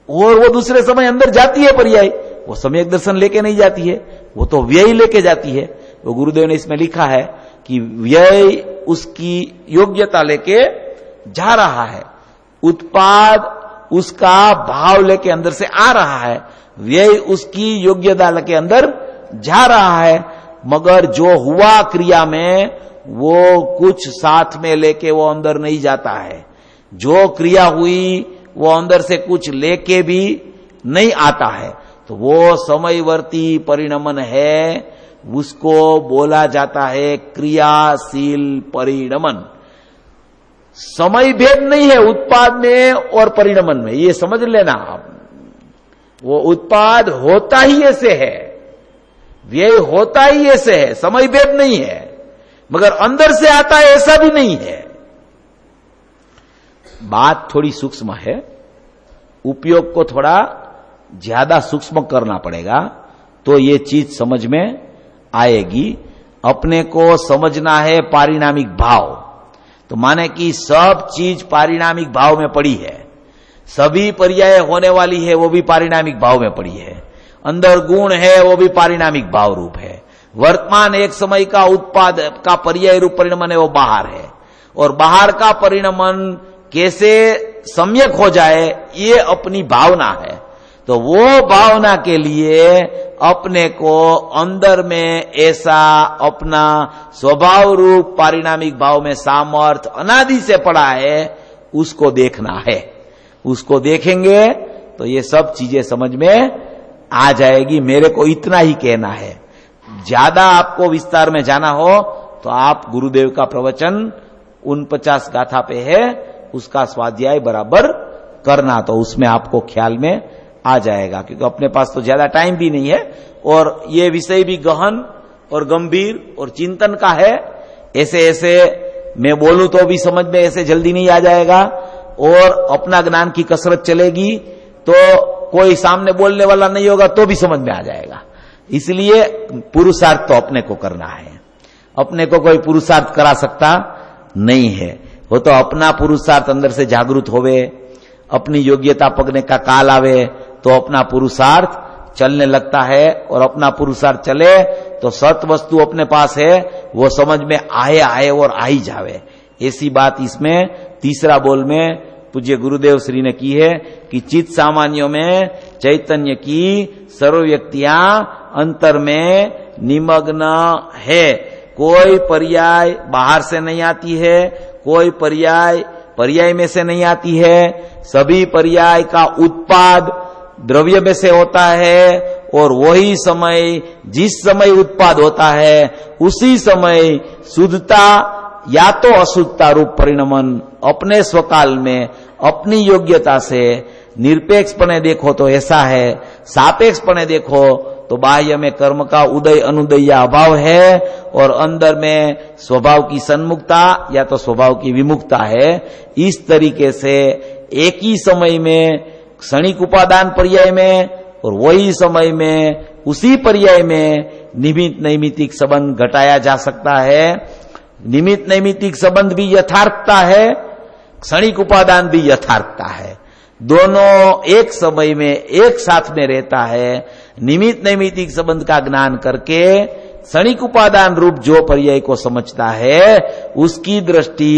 और वो दूसरे समय अंदर जाती है पर्याय, वो सम्यक दर्शन लेके नहीं जाती है, वो तो व्यय लेके जाती है। तो गुरुदेव ने इसमें लिखा है कि व्यय उसकी योग्यता लेके जा रहा है, उत्पाद उसका भाव लेके अंदर से आ रहा है, व्यय उसकी योग्यता लेके अंदर जा रहा है। मगर जो हुआ क्रिया में वो कुछ साथ में लेके वो अंदर नहीं जाता है। जो क्रिया हुई वो अंदर से कुछ लेके भी नहीं आता है, तो वो समयवर्ती परिणमन है, उसको बोला जाता है क्रियाशील परिणमन। समय भेद नहीं है उत्पाद में और परिणमन में, ये समझ लेना आप। वो उत्पाद होता ही ऐसे है, व्यय होता ही ऐसे है, समय भेद नहीं है। मगर अंदर से आता है ऐसा भी नहीं है। बात थोड़ी सूक्ष्म है, उपयोग को थोड़ा ज्यादा सूक्ष्म करना पड़ेगा तो ये चीज समझ में आएगी। अपने को समझना है पारिणामिक भाव, तो माने कि सब चीज पारिणामिक भाव में पड़ी है, सभी पर्याय होने वाली है वो भी पारिणामिक भाव में पड़ी है, अंदर गुण है वो भी पारिणामिक भाव रूप है। वर्तमान एक समय का उत्पाद का पर्याय रूप परिणमन है वो बाहर है, और बाहर का परिणमन कैसे सम्यक हो जाए ये अपनी भावना है। तो वो भावना के लिए अपने को अंदर में ऐसा अपना स्वभाव रूप पारिणामिक भाव में सामर्थ्य अनादि से पड़ा है, उसको देखना है। उसको देखेंगे तो ये सब चीजें समझ में आ जाएगी। मेरे को इतना ही कहना है, ज्यादा आपको विस्तार में जाना हो तो आप गुरुदेव का प्रवचन 49 गाथा पे है, उसका स्वाध्याय बराबर करना, तो उसमें आपको ख्याल में आ जाएगा। क्योंकि अपने पास तो ज्यादा टाइम भी नहीं है और ये विषय भी गहन और गंभीर और चिंतन का है। ऐसे ऐसे मैं बोलूं तो भी समझ में ऐसे जल्दी नहीं आ जाएगा, और अपना ज्ञान की कसरत चलेगी तो कोई सामने बोलने वाला नहीं होगा तो भी समझ में आ जाएगा। इसलिए पुरुषार्थ तो अपने को करना है, अपने को कोई पुरुषार्थ करा सकता नहीं है। वो तो अपना पुरुषार्थ अंदर से जागृत होवे, अपनी योग्यता पकने का काल आवे तो अपना पुरुषार्थ चलने लगता है, और अपना पुरुषार्थ चले तो सत वस्तु अपने पास है वो समझ में आए और आई जावे। ऐसी बात इसमें तीसरा बोल में पूज्य गुरुदेव श्री ने की है कि चित्त सामान्यों में चैतन्य की सर्व व्यक्तियां अंतर में निमग्न है। कोई पर्याय बाहर से नहीं आती है, कोई पर्याय में से नहीं आती है, सभी पर्याय का उत्पाद द्रव्य में से होता है, और वही समय जिस समय उत्पाद होता है उसी समय शुद्धता या तो अशुद्धता रूप परिणमन अपने स्वकाल में अपनी योग्यता से निरपेक्षपणे देखो तो ऐसा है, सापेक्षपणे देखो तो बाह्य में कर्म का उदय अनुदय या अभाव है, और अंदर में स्वभाव की सन्मुखता या तो स्वभाव की विमुखता है। इस तरीके से एक ही समय में क्षणिक उपादान पर्याय में और वही समय में उसी पर्याय में निमित्त नैमित्तिक संबंध घटाया जा सकता है। निमित्त नैमित्तिक संबंध भी यथार्थता है, क्षणिक उपादान भी यथार्थता है, दोनों एक समय में एक साथ में रहता है। निमित्त नैमित्तिक संबंध का ज्ञान करके क्षणिक उपादान रूप जो पर्याय को समझता है उसकी दृष्टि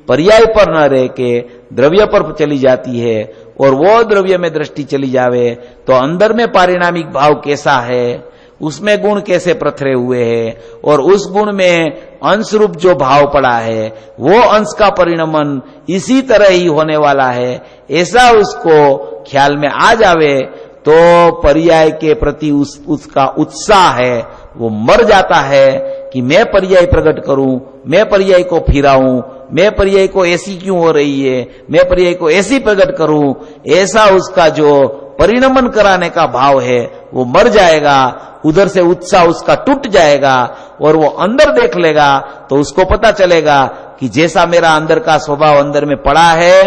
पर्याय पर न रह के द्रव्य पर चली जाती है, और वो द्रव्य में दृष्टि चली जावे तो अंदर में पारिणामिक भाव कैसा है, उसमें गुण कैसे प्रथरे हुए हैं, और उस गुण में अंश रूप जो भाव पड़ा है वो अंश का परिणमन इसी तरह ही होने वाला है, ऐसा उसको ख्याल में आ जावे तो पर्याय के प्रति उसका उत्साह है वो मर जाता है कि मैं पर्याय प्रकट करूं, मैं पर्याय को फिराऊं, मैं पर्याय को ऐसी क्यों हो रही है, मैं पर्याय को ऐसी प्रकट करूं, ऐसा उसका जो परिणमन कराने का भाव है वो मर जाएगा। उधर से उत्साह उसका टूट जाएगा और वो अंदर देख लेगा तो उसको पता चलेगा कि जैसा मेरा अंदर का स्वभाव अंदर में पड़ा है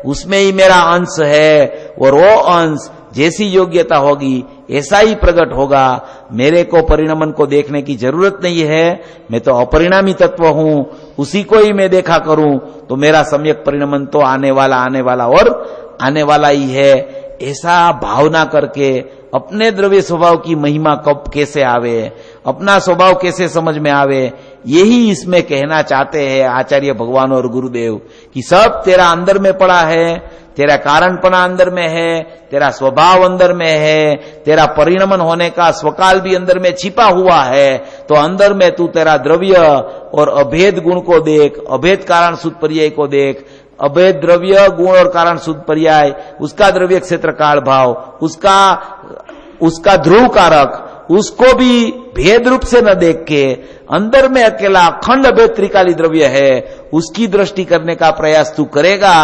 उसमें ही मेरा अंश है, और वो अंश जैसी योग्यता होगी ऐसा ही प्रकट होगा। मेरे को परिणमन को देखने की जरूरत नहीं है, मैं तो अपरिणामी तत्व हूं, उसी को ही मैं देखा करूं तो मेरा सम्यक परिणमन तो आने वाला और आने वाला ही है। ऐसा भावना करके अपने द्रव्य स्वभाव की महिमा कब कैसे आवे, अपना स्वभाव कैसे समझ में आवे, यही इसमें कहना चाहते हैं आचार्य भगवान और गुरुदेव कि सब तेरा अंदर में पड़ा है, तेरा कारणपना अंदर में है, तेरा स्वभाव अंदर में है, तेरा परिणमन होने का स्वकाल भी अंदर में छिपा हुआ है। तो अंदर में तू तेरा द्रव्य और अभेद गुण को देख, अभेद कारण शुद्ध पर्याय को देख, अभेद द्रव्य गुण और कारण शुद्ध पर्याय, उसका द्रव्य क्षेत्र काल भाव, उसका ध्रुव कारक, उसको भी भेद रूप से न देख के अंदर में अकेला अखंड अभेद त्रिकाली द्रव्य है उसकी दृष्टि करने का प्रयास तू करेगा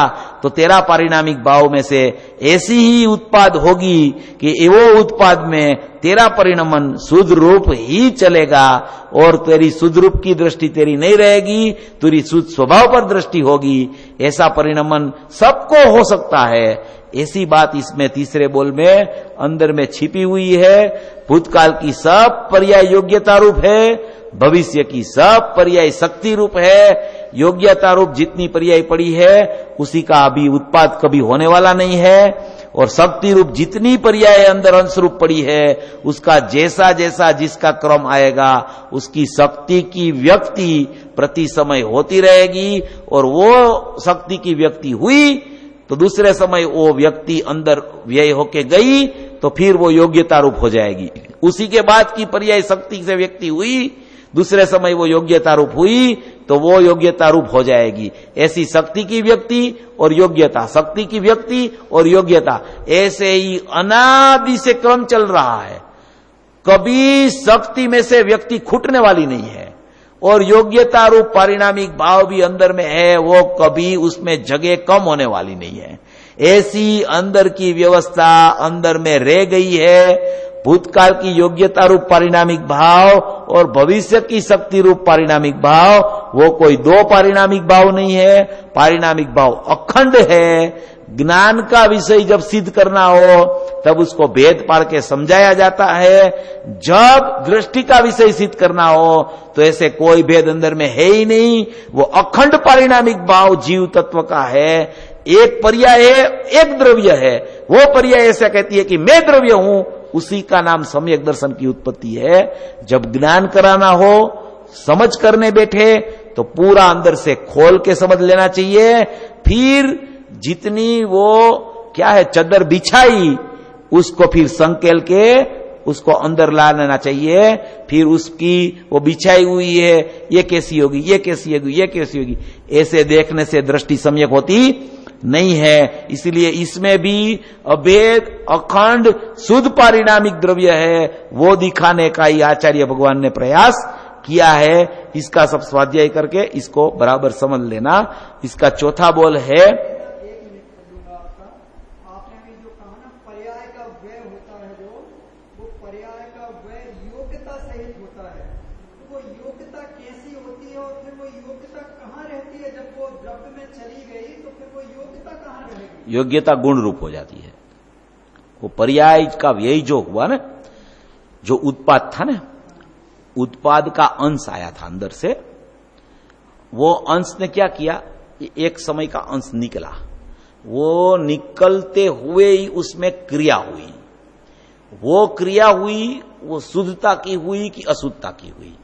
तो तेरा पारिणामिक भाव में से ऐसी ही उत्पाद होगी कि वो उत्पाद में तेरा परिणमन शुद्ध रूप ही चलेगा, और तेरी शुद्ध रूप की दृष्टि तेरी नहीं रहेगी, तेरी शुद्ध स्वभाव पर दृष्टि होगी। ऐसा परिणमन सबको हो सकता है, ऐसी बात इसमें तीसरे बोल में अंदर में छिपी हुई है। भूतकाल की सब पर्याय योग्यता रूप है, भविष्य की सब पर्याय शक्ति रूप है। योग्यता रूप जितनी पर्याय पड़ी है उसी का अभी उत्पाद कभी होने वाला नहीं है, और शक्ति रूप जितनी पर्याय अंदर अंश रूप पड़ी है उसका जैसा जैसा जिसका क्रम आएगा उसकी शक्ति की व्यक्ति प्रति समय होती रहेगी, और वो शक्ति की व्यक्ति हुई तो दूसरे समय वो व्यक्ति अंदर व्यय होके गई तो फिर वो योग्यता रूप हो जाएगी। उसी के बाद की पर्याय शक्ति से व्यक्ति हुई, दूसरे समय वो योग्यता रूप हुई तो वो योग्यता रूप हो जाएगी। ऐसी शक्ति की व्यक्ति और योग्यता, शक्ति की व्यक्ति और योग्यता, ऐसे ही अनादि से क्रम चल रहा है। कभी शक्ति में से व्यक्ति खुटने वाली नहीं है, और योग्यता रूप पारिणामिक भाव भी अंदर में है, वो कभी उसमें जगह कम होने वाली नहीं है। ऐसी अंदर की व्यवस्था अंदर में रह गई है। भूतकाल की योग्यता रूप पारिणामिक भाव और भविष्य की शक्ति रूप पारिणामिक भाव, वो कोई दो पारिणामिक भाव नहीं है, पारिणामिक भाव अखंड है। ज्ञान का विषय जब सिद्ध करना हो तब उसको भेद पाड़ के समझाया जाता है, जब दृष्टि का विषय सिद्ध करना हो तो ऐसे कोई भेद अंदर में है ही नहीं, वो अखंड पारिणामिक भाव जीव तत्व का है। एक पर्याय है, एक द्रव्य है, वो पर्याय ऐसा कहती है कि मैं द्रव्य हूं, उसी का नाम सम्यक दर्शन की उत्पत्ति है। जब ज्ञान कराना हो, समझ करने बैठे तो पूरा अंदर से खोल के समझ लेना चाहिए। फिर जितनी वो क्या है चद्दर बिछाई उसको फिर संकेल के उसको अंदर ला लेना चाहिए। फिर उसकी वो बिछाई हुई है, ये कैसी होगी, ये कैसी होगी, ये कैसी होगी, ऐसे देखने से दृष्टि सम्यक होती नहीं है। इसलिए इसमें भी अभेद अखंड शुद्ध पारिणामिक द्रव्य है, वो दिखाने का ही आचार्य भगवान ने प्रयास किया है। इसका सब स्वाध्याय करके इसको बराबर समझ लेना। इसका चौथा बोल है, योग्यता गुण रूप हो जाती है। वो पर्याय का यही जो हुआ ना, जो उत्पाद था ना, उत्पाद का अंश आया था अंदर से, वो अंश ने क्या किया, एक समय का अंश निकला, वो निकलते हुए ही उसमें क्रिया हुई। वो क्रिया हुई, वो शुद्धता की हुई कि अशुद्धता की हुई,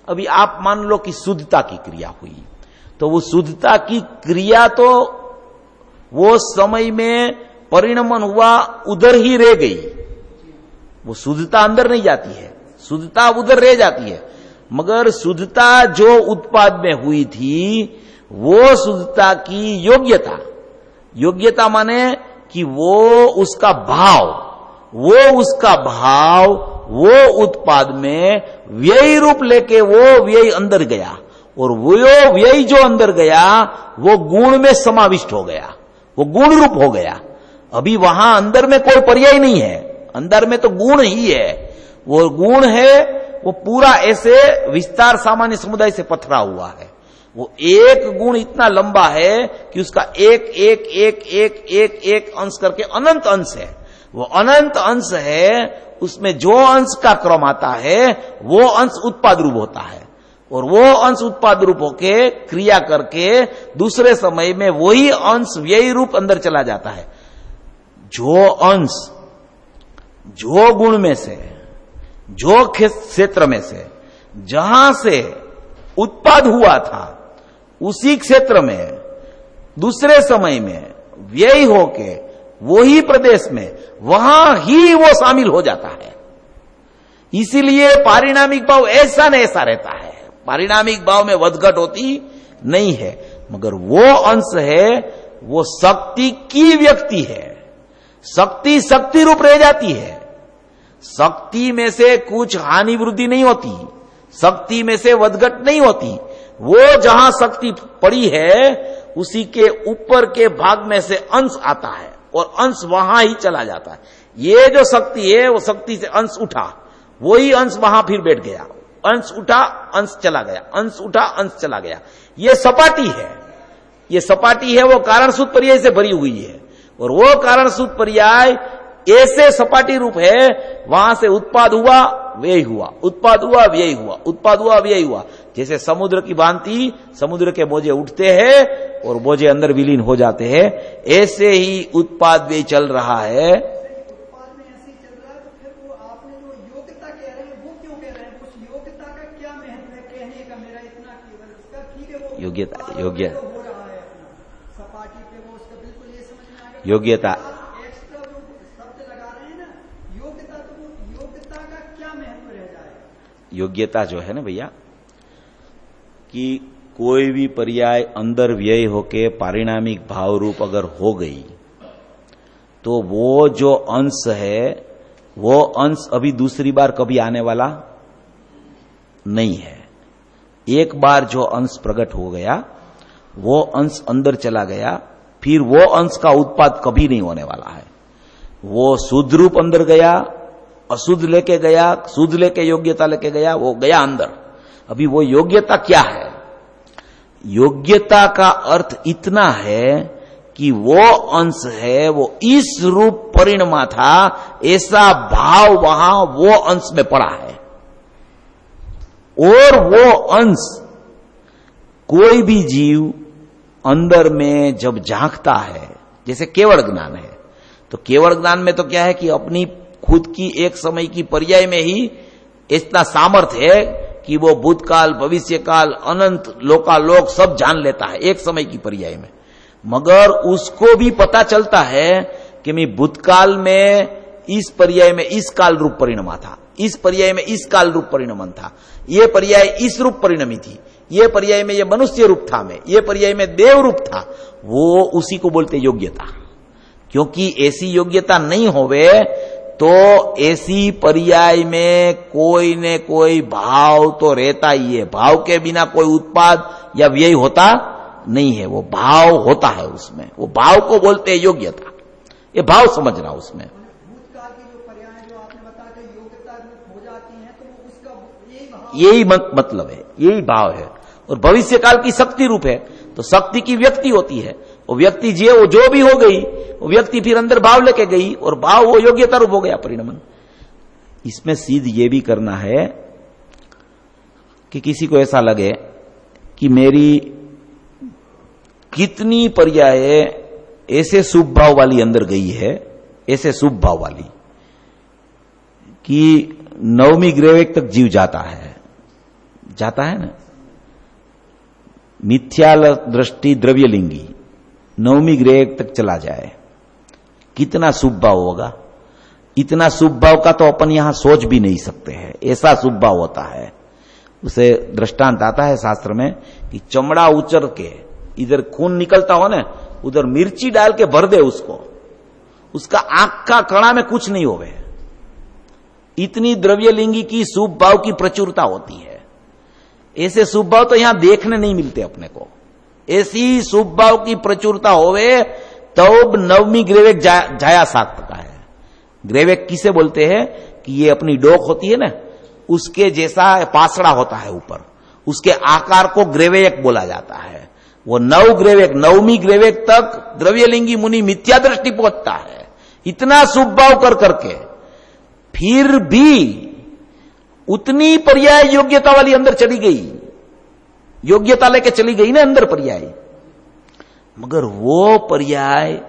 अभी आप मान लो कि शुद्धता की क्रिया हुई, तो वो शुद्धता की क्रिया तो वो समय में परिणमन हुआ, उधर ही रह गई। वो शुद्धता अंदर नहीं जाती है, शुद्धता उधर रह जाती है। मगर शुद्धता जो उत्पाद में हुई थी, वो शुद्धता की योग्यता, योग्यता माने कि वो उसका भाव, वो उत्पाद में व्यय रूप लेके वो व्यय अंदर गया, और वो व्यय जो अंदर गया वो गुण में समाविष्ट हो गया, वो गुण रूप हो गया। अभी वहां अंदर में कोई पर्याय नहीं है, अंदर में तो गुण ही है। वो गुण है, वो पूरा ऐसे विस्तार सामान्य समुदाय से पथरा हुआ है। वो एक गुण इतना लंबा है कि उसका एक एक एक एक एक एक अंश करके अनंत अंश है। वो अनंत अंश है, उसमें जो अंश का क्रम आता है वो अंश उत्पाद रूप होता है, और वो अंश उत्पाद रूप होके क्रिया करके दूसरे समय में वही अंश व्यय रूप अंदर चला जाता है। जो अंश जो गुण में से, जो क्षेत्र में से, जहां से उत्पाद हुआ था, उसी क्षेत्र में दूसरे समय में व्यय होके वही प्रदेश में वहां ही वो शामिल हो जाता है। इसीलिए पारिणामिक भाव ऐसा न ऐसा रहता है, पारिणामिक भाव में वधघट होती नहीं है। मगर वो अंश है, वो शक्ति की व्यक्ति है, शक्ति शक्ति रूप रह जाती है। शक्ति में से कुछ हानि वृद्धि नहीं होती, शक्ति में से वधघट नहीं होती। वो जहां शक्ति पड़ी है उसी के ऊपर के भाग में से अंश आता है, और अंश वहां ही चला जाता है। ये जो शक्ति है, वो शक्ति से अंश उठा, वही अंश वहां फिर बैठ गया, अंश उठा अंश चला गया, अंश उठा अंश चला गया। ये सपाटी है, ये सपाटी है, वो कारण सूत्र पर्याय से भरी हुई है, और वो कारण सूत्र पर्याय ऐसे सपाटी रूप है, वहां से उत्पाद हुआ व्यय हुआ, उत्पाद हुआ व्यय हुआ, उत्पाद हुआ व्यय हुआ। जैसे समुद्र की भांति समुद्र के बोझे उठते हैं और बोझे अंदर विलीन हो जाते हैं, ऐसे ही उत्पाद व्यय चल रहा है। उत्पाद में ऐसे ही चल रहा है, तो फिर वो आपने जो योग्यता कह रहे हैं वो क्यों कह रहे हैं? उस योग्यता का क्या महत्व है कहने का? मेरा इतना केवल इसका ठीक है, वो योग्यता हो रहा है अपना सपाटी पे, वो उसका बिल्कुल ये समझ में आ गया। योग्यता एक्स्ट्रा जो शब्द लगा रहे हैं ना योग्यता, तो वो योग्यता का क्या महत्व रह जाएगा? योग्यता जो है ना भैया, कि कोई भी पर्याय अंदर व्यय होके पारिणामिक भाव रूप अगर हो गई, तो वो जो अंश है, वो अंश अभी दूसरी बार कभी आने वाला नहीं है। एक बार जो अंश प्रकट हो गया, वो अंश अंदर चला गया, फिर वो अंश का उत्पाद कभी नहीं होने वाला है। वो शुद्ध रूप अंदर गया, अशुद्ध लेके गया, शुद्ध लेके योग्यता लेके गया, वो गया अंदर। अभी वो योग्यता क्या है? योग्यता का अर्थ इतना है कि वो अंश है, वो इस रूप परिणमा था, ऐसा भाव वहां वो अंश में पड़ा है। और वो अंश कोई भी जीव अंदर में जब झांकता है, जैसे केवल ज्ञान है, तो केवल ज्ञान में तो क्या है कि अपनी खुद की एक समय की पर्याय में ही इतना सामर्थ्य है कि वो भूतकाल भविष्यकाल अनंत लोकालोक सब जान लेता है एक समय की पर्याय में। मगर उसको भी पता चलता है कि मैं भूतकाल में इस पर्याय में इस काल रूप परिणमा था, इस पर्याय में इस काल रूप परिणमन था, ये पर्याय इस रूप परिणमी थी, ये पर्याय में ये मनुष्य रूप था, मैं ये पर्याय में देव रूप था। वो उसी को बोलते योग्यता। क्योंकि ऐसी योग्यता नहीं होवे तो ऐसी पर्याय में कोई ने कोई भाव तो रहता ही है। भाव के बिना कोई उत्पाद या व्यय होता नहीं है, वो भाव होता है उसमें। वो भाव को बोलते हैं योग्यता। ये भाव समझना उसमें। भूतकाल की जो पर्याय जो आपने बताया कि योग्यता हो जाती है, तो वो उसका यही भाव, यही मतलब है, यही भाव है। और भविष्य काल की शक्ति रूप है, तो शक्ति की व्यक्ति होती है। वो व्यक्ति वो जो भी हो गई, वो व्यक्ति फिर अंदर भाव लेके गई और भाव वो योग्यता रूप हो गया परिणमन। इसमें सिद्ध ये भी करना है कि किसी को ऐसा लगे कि मेरी कितनी पर्याय ऐसे शुभ भाव वाली अंदर गई है, ऐसे शुभ भाव वाली कि 9वीं ग्रेवेक तक जीव जाता है, जाता है ना, मिथ्या दृष्टि द्रव्यलिंगी नवमी ग्रह तक चला जाए, कितना शुभ भाव होगा। इतना शुभ भाव का तो अपन यहां सोच भी नहीं सकते हैं, ऐसा शुभ भाव होता है। उसे दृष्टांत आता है शास्त्र में कि चमड़ा उचर के इधर खून निकलता हो ना, उधर मिर्ची डाल के भर दे उसको, उसका आंख का कणा में कुछ नहीं होवे। इतनी द्रव्यलिंगी की शुभ भाव की प्रचुरता होती है। ऐसे शुभ भाव तो यहां देखने नहीं मिलते अपने को। ऐसी शुभ भाव की प्रचुरता होवे तब नवमी ग्रेवेक जाया सकता है। ग्रेवेक किसे बोलते हैं कि ये अपनी डोक होती है ना, उसके जैसा पासड़ा होता है ऊपर, उसके आकार को ग्रेवेक बोला जाता है। वो नव ग्रेवेक, नवमी ग्रेवेक तक द्रव्यलिंगी मुनि मिथ्या दृष्टि पहुंचता है। इतना शुभ भाव कर करके फिर भी उतनी पर्याय योग्यता वाली अंदर चली गई, योग्यता लेके चली गई ना अंदर पर्याय, मगर वो पर्याय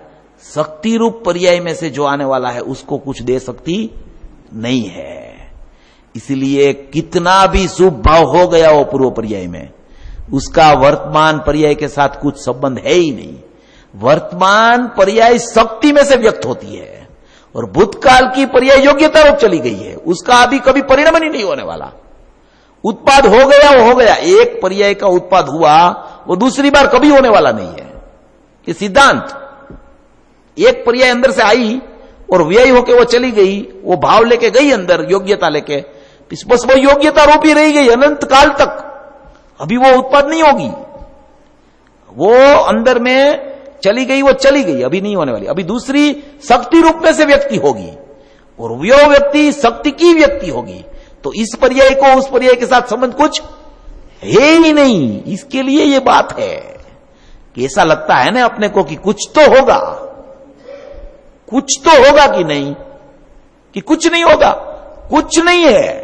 शक्ति रूप पर्याय में से जो आने वाला है उसको कुछ दे सकती नहीं है। इसलिए कितना भी शुभ भाव हो गया वो पूर्व पर्याय में, उसका वर्तमान पर्याय के साथ कुछ संबंध है ही नहीं। वर्तमान पर्याय शक्ति में से व्यक्त होती है और भूतकाल की पर्याय योग्यता रूप चली गई है, उसका अभी कभी परिणमन ही नहीं होने वाला। उत्पाद हो गया वो हो गया, एक पर्याय का उत्पाद हुआ वो दूसरी बार कभी होने वाला नहीं है। ये सिद्धांत, एक पर्याय अंदर से आई और व्यय होके वो चली गई, वो भाव लेके गई अंदर, योग्यता लेके, बस वो योग्यता रूप ही रह गई अनंत काल तक। अभी वो उत्पाद नहीं होगी, वो अंदर में चली गई, वो चली गई, अभी नहीं होने वाली। अभी दूसरी शक्ति रूप में से व्यक्ति होगी और वो व्यक्ति शक्ति की व्यक्ति होगी। तो इस पर्याय को उस पर्याय के साथ संबंध कुछ है ही नहीं। इसके लिए ये बात है कि ऐसा लगता है ना अपने को कि कुछ तो होगा, कुछ तो होगा कि नहीं, कि कुछ नहीं होगा, कुछ नहीं है।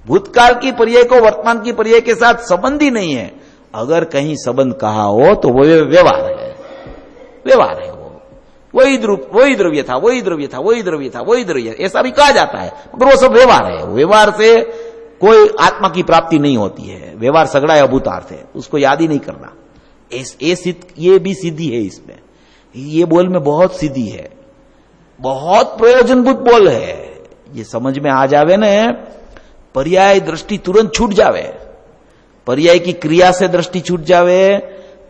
भूतकाल की पर्याय को वर्तमान की पर्याय के साथ संबंध ही नहीं है। अगर कहीं संबंध कहा हो तो वो व्यवहार है, व्यवहार है। वो वही द्रव्य था, वही द्रव्य था, वही द्रव्य था, वही द्रव्य, ऐसा भी कहा जाता है, मगर वो सब व्यवहार है। व्यवहार से कोई आत्मा की प्राप्ति नहीं होती है। व्यवहार सगड़ा अभूतार्थ है, उसको याद ही नहीं करना। ये भी सिद्धि है इसमें, ये बोल में बहुत सिद्धि है, बहुत प्रयोजनभूत बोल है। ये समझ में आ जावे न, पर्याय दृष्टि तुरंत छूट जावे, पर्याय की क्रिया से दृष्टि छूट जावे,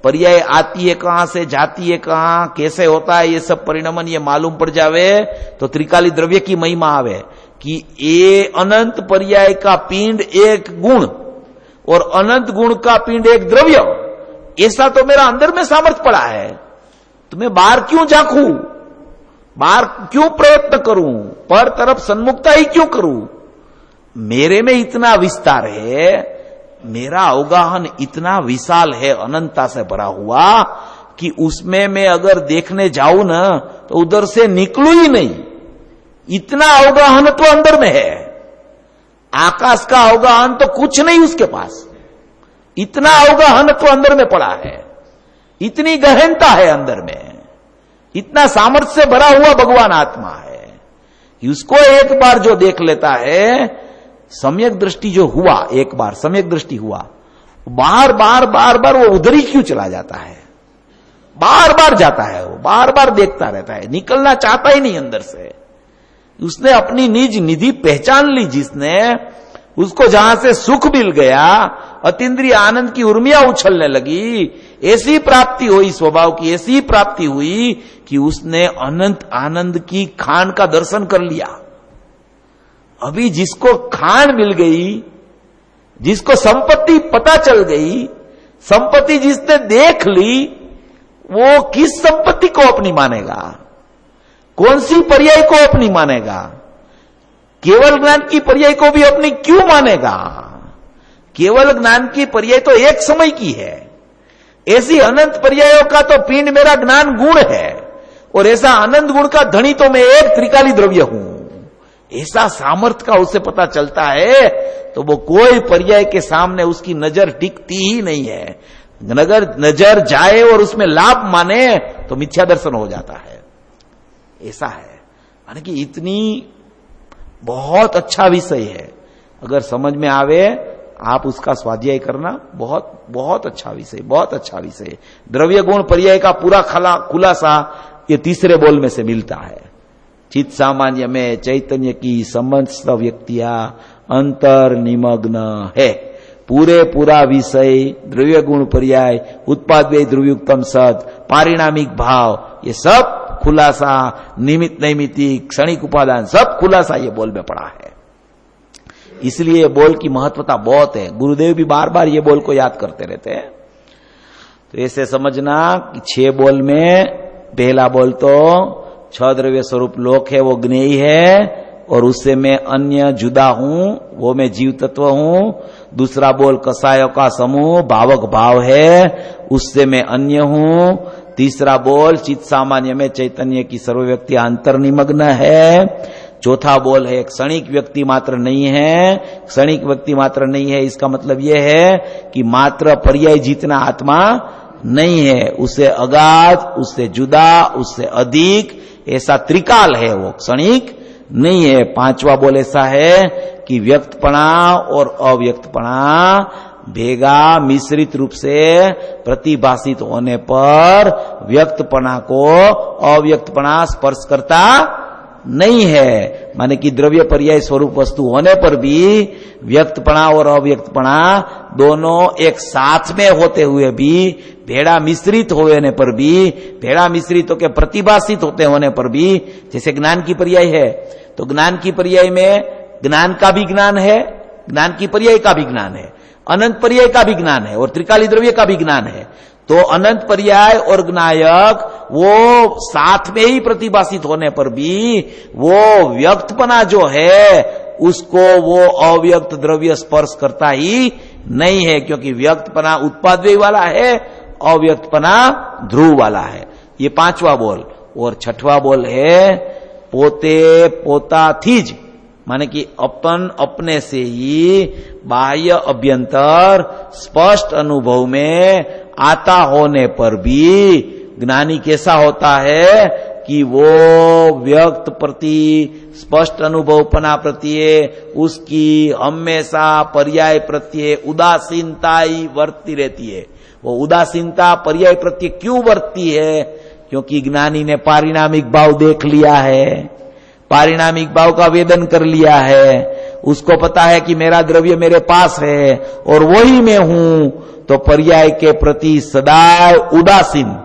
पर्याय आती है कहां से, जाती है कहां, कैसे होता है, ये सब परिणमन ये मालूम पड़ जावे तो त्रिकाली द्रव्य की महिमा आवे कि ये अनंत पर्याय का पिंड एक गुण और अनंत गुण का पिंड एक द्रव्य। ऐसा तो मेरा अंदर में सामर्थ्य पड़ा है, तो मैं बाहर क्यों झांकूं, बाहर क्यों प्रयत्न करूं, पर तरफ सन्मुखता ही क्यों करूं। मेरे में इतना विस्तार है, मेरा अवगाहन इतना विशाल है, अनंतता से भरा हुआ कि उसमें मैं अगर देखने जाऊं ना तो उधर से निकलूं ही नहीं। इतना अवगाहन तो अंदर में है। आकाश का अवगाहन तो कुछ नहीं उसके पास, इतना अवगाहन तो अंदर में पड़ा है, इतनी गहनता है अंदर में, इतना सामर्थ्य से भरा हुआ भगवान आत्मा है। उसको एक बार जो देख लेता है, सम्यक दृष्टि जो हुआ, एक बार सम्यक दृष्टि हुआ, बार बार वो उधर ही क्यों चला जाता है, बार बार जाता है, वो बार बार देखता रहता है, निकलना चाहता ही नहीं अंदर से। उसने अपनी निज निधि पहचान ली, जिसने उसको जहां से सुख मिल गया, अतीन्द्रिय आनंद की उर्मियां उछलने लगी, ऐसी प्राप्ति हुई, स्वभाव की ऐसी प्राप्ति हुई कि उसने अनंत आनंद की खान का दर्शन कर लिया। अभी जिसको खान मिल गई, जिसको संपत्ति पता चल गई, संपत्ति जिसने देख ली, वो किस संपत्ति को अपनी मानेगा, कौन सी पर्याय को अपनी मानेगा, केवल ज्ञान की पर्याय को भी अपनी क्यों मानेगा। केवल ज्ञान की पर्याय तो एक समय की है, ऐसी अनंत पर्यायों का तो पिंड मेरा ज्ञान गुण है, और ऐसा अनंत गुण का धनी तो मैं एक त्रिकाली द्रव्य हूं। ऐसा सामर्थ्य का उसे पता चलता है तो वो कोई पर्याय के सामने उसकी नजर टिकती ही नहीं है। नजर जाए और उसमें लाभ माने तो मिथ्या दर्शन हो जाता है। ऐसा है, यानी कि इतनी बहुत अच्छा विषय है। अगर समझ में आवे आप उसका स्वाध्याय करना, बहुत बहुत अच्छा विषय, बहुत अच्छा विषय। द्रव्य गुण पर्याय का पूरा खुलासा ये तीसरे बोल में से मिलता है। चित सामान्य में चैतन्य की समस्त व्यक्तियां अंतर निमग्न है। पूरा विषय द्रव्य गुण पर्याय, उत्पाद व्यय द्रव्युक्तम सद, पारिणामिक भाव, ये सब खुलासा, निमित्त नैमित्तिक, क्षणिक उपादान, सब खुलासा ये बोल में पड़ा है। इसलिए बोल की महत्वता बहुत है। गुरुदेव भी बार बार ये बोल को याद करते रहते हैं। तो ऐसे समझना कि 6 बोल में पहला बोल तो 6 द्रव्य स्वरूप लोक है, वो ज्ञेय है, और उससे मैं अन्य जुदा हूं, वो मैं जीव तत्व हूं। दूसरा बोल कसायों का समूह, भावक भाव है, उससे मैं अन्य हूं। तीसरा बोल चित सामान्य में चैतन्य की सर्व व्यक्ति अंतर्निमग्न है। चौथा बोल है क्षणिक व्यक्ति मात्र नहीं है। क्षणिक व्यक्ति मात्र नहीं है इसका मतलब यह है कि मात्र पर्याय जितना आत्मा नहीं है, उससे अगाध, उससे जुदा, उससे अधिक, ऐसा त्रिकाल है, वो क्षणिक नहीं है। पांचवा बोल ऐसा है कि व्यक्तपणा और अव्यक्तपणा भेगा मिश्रित रूप से प्रतिभाषित होने पर व्यक्तपणा को अव्यक्तपणा स्पर्श करता नहीं है। माने कि द्रव्य पर्याय स्वरूप वस्तु होने पर भी व्यक्तपणा और अव्यक्तपणा दोनों एक साथ में होते हुए भी, भेड़ा मिश्रित होने पर भी, भेड़ा मिश्रित होकर प्रतिभाषित होते होने पर भी, जैसे ज्ञान की पर्याय है तो ज्ञान की पर्याय में ज्ञान का भी ज्ञान है, ज्ञान की पर्याय का भी ज्ञान है, अनंत पर्याय का भी ज्ञान है और त्रिकाली द्रव्य का भी ज्ञान है। तो अनंत पर्याय और ज्ञायक वो साथ में ही प्रतिभाषित होने पर भी वो व्यक्तपना जो है उसको वो अव्यक्त द्रव्य स्पर्श करता ही नहीं है, क्योंकि व्यक्तपना उत्पाद व्यय वाला है, अव्यक्तपना ध्रुव वाला है। ये पांचवा बोल। और छठवा बोल है पोते पोता थीज, माने कि अपन अपने से ही बाह्य अभ्यंतर स्पष्ट अनुभव में आता होने पर भी ज्ञानी कैसा होता है कि वो व्यक्त प्रति स्पष्ट अनुभवपना प्रत्ये उसकी हमेशा पर्याय प्रत्ये उदासीनता ही वर्तती रहती है। वो उदासीनता पर्याय प्रत्ये क्यों वर्तती है? क्योंकि ज्ञानी ने पारिणामिक भाव देख लिया है, पारिणामिक भाव का वेदन कर लिया है, उसको पता है कि मेरा द्रव्य मेरे पास है और वही मैं हूं। तो पर्याय के प्रति सदा उदासीन,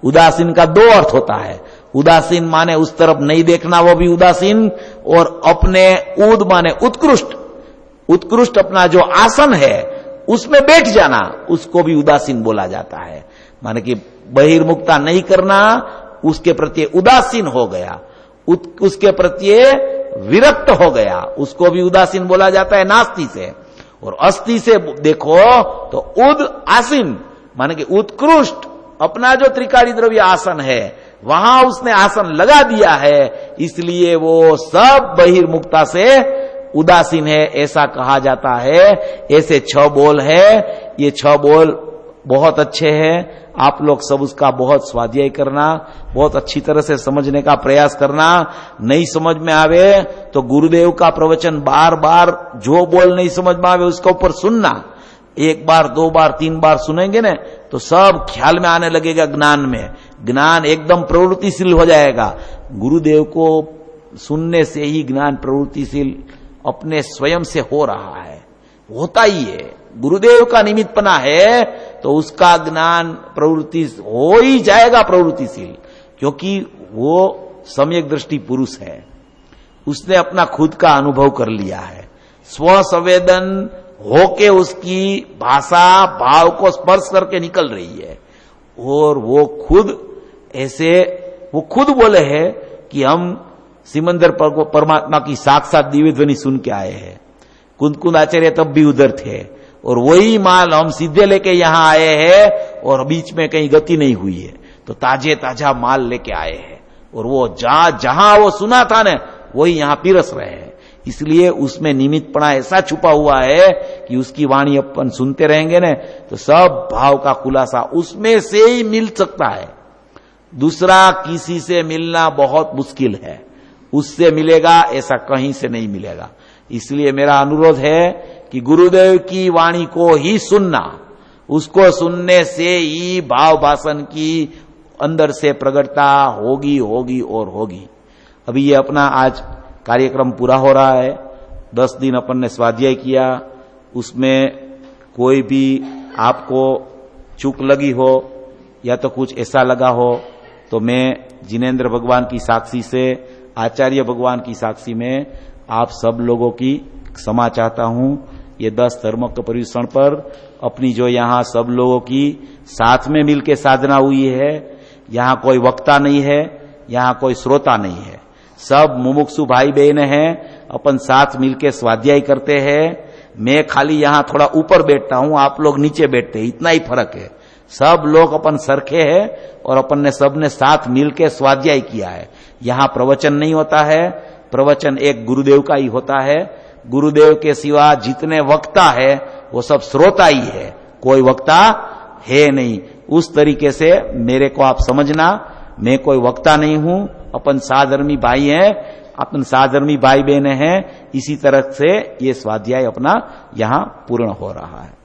उदासीन का 2 अर्थ होता है। उदासीन माने उस तरफ नहीं देखना, वो भी उदासीन, और अपने उद माने उत्कृष्ट, उत्कृष्ट अपना जो आसन है उसमें बैठ जाना, उसको भी उदासीन बोला जाता है। माने कि बहिर्मुखता नहीं करना, उसके प्रति उदासीन हो गया, उसके प्रति विरक्त हो गया, उसको भी उदासीन बोला जाता है नास्ति से। और अस्थि से देखो तो उद आसीन, माने कि उत्कृष्ट अपना जो त्रिकाली द्रव्य आसन है वहां उसने आसन लगा दिया है, इसलिए वो सब बहिर्मुखता से उदासीन है, ऐसा कहा जाता है। ऐसे 6 बोल है। ये 6 बोल बहुत अच्छे हैं। आप लोग सब उसका बहुत स्वाध्याय करना, बहुत अच्छी तरह से समझने का प्रयास करना। नहीं समझ में आवे तो गुरुदेव का प्रवचन बार बार, जो बोल नहीं समझ में आवे उसके ऊपर सुनना। 1 बार 2 बार 3 बार सुनेंगे ना तो सब ख्याल में आने लगेगा, ज्ञान में, ज्ञान एकदम प्रवृत्तिशील हो जाएगा। गुरुदेव को सुनने से ही ज्ञान प्रवृत्तिशील अपने स्वयं से हो रहा है, होता ही है। गुरुदेव का निमित्तपना है तो उसका ज्ञान प्रवृत्ति हो ही जाएगा प्रवृत्तिशील, क्योंकि वो सम्यक दृष्टि पुरुष है, उसने अपना खुद का अनुभव कर लिया है, स्व संवेदन होके उसकी भाषा भाव को स्पर्श करके निकल रही है। और वो खुद ऐसे, वो खुद बोले हैं कि हम सिमंदर परमात्मा की साक्षात दिव्य ध्वनि सुन के आए हैं। कुंद आचार्य तब भी उधर थे और वही माल हम सीधे लेके यहां आए हैं और बीच में कहीं गति नहीं हुई है, तो ताजे ताजा माल लेके आए हैं और वो जहां वो सुना था ना वही यहां पिरस रहे हैं। इसलिए उसमें निमित्तपणा ऐसा छुपा हुआ है कि उसकी वाणी अपन सुनते रहेंगे ना तो सब भाव का खुलासा उसमें से ही मिल सकता है। दूसरा किसी से मिलना बहुत मुश्किल है, उससे मिलेगा ऐसा कहीं से नहीं मिलेगा। इसलिए मेरा अनुरोध है कि गुरुदेव की वाणी को ही सुनना, उसको सुनने से ही भाव भाषण की अंदर से प्रगटता होगी होगी और होगी। अभी ये अपना आज कार्यक्रम पूरा हो रहा है, 10 दिन अपन ने स्वाध्याय किया, उसमें कोई भी आपको चूक लगी हो या तो कुछ ऐसा लगा हो तो मैं जिनेंद्र भगवान की साक्षी से, आचार्य भगवान की साक्षी में आप सब लोगों की क्षमा चाहता हूं। ये 10 धर्म के परिवेषण पर अपनी जो यहाँ सब लोगों की साथ में मिलकर साधना हुई है, यहाँ कोई वक्ता नहीं है, यहाँ कोई श्रोता नहीं है, सब मुमुक्षु भाई बहन हैं, अपन साथ मिलकर स्वाध्याय करते हैं। मैं खाली यहाँ थोड़ा ऊपर बैठता हूं, आप लोग नीचे बैठते हैं, इतना ही फर्क है। सब लोग अपन सरखे हैं और अपन ने सबने साथ मिलकर स्वाध्याय किया है। यहाँ प्रवचन नहीं होता है, प्रवचन एक गुरुदेव का ही होता है। गुरुदेव के सिवा जितने वक्ता है वो सब श्रोता ही है, कोई वक्ता है नहीं। उस तरीके से मेरे को आप समझना, मैं कोई वक्ता नहीं हूं, अपन साधर्मी भाई हैं, अपन साधर्मी भाई बहन हैं। इसी तरह से ये स्वाध्याय अपना यहाँ पूर्ण हो रहा है।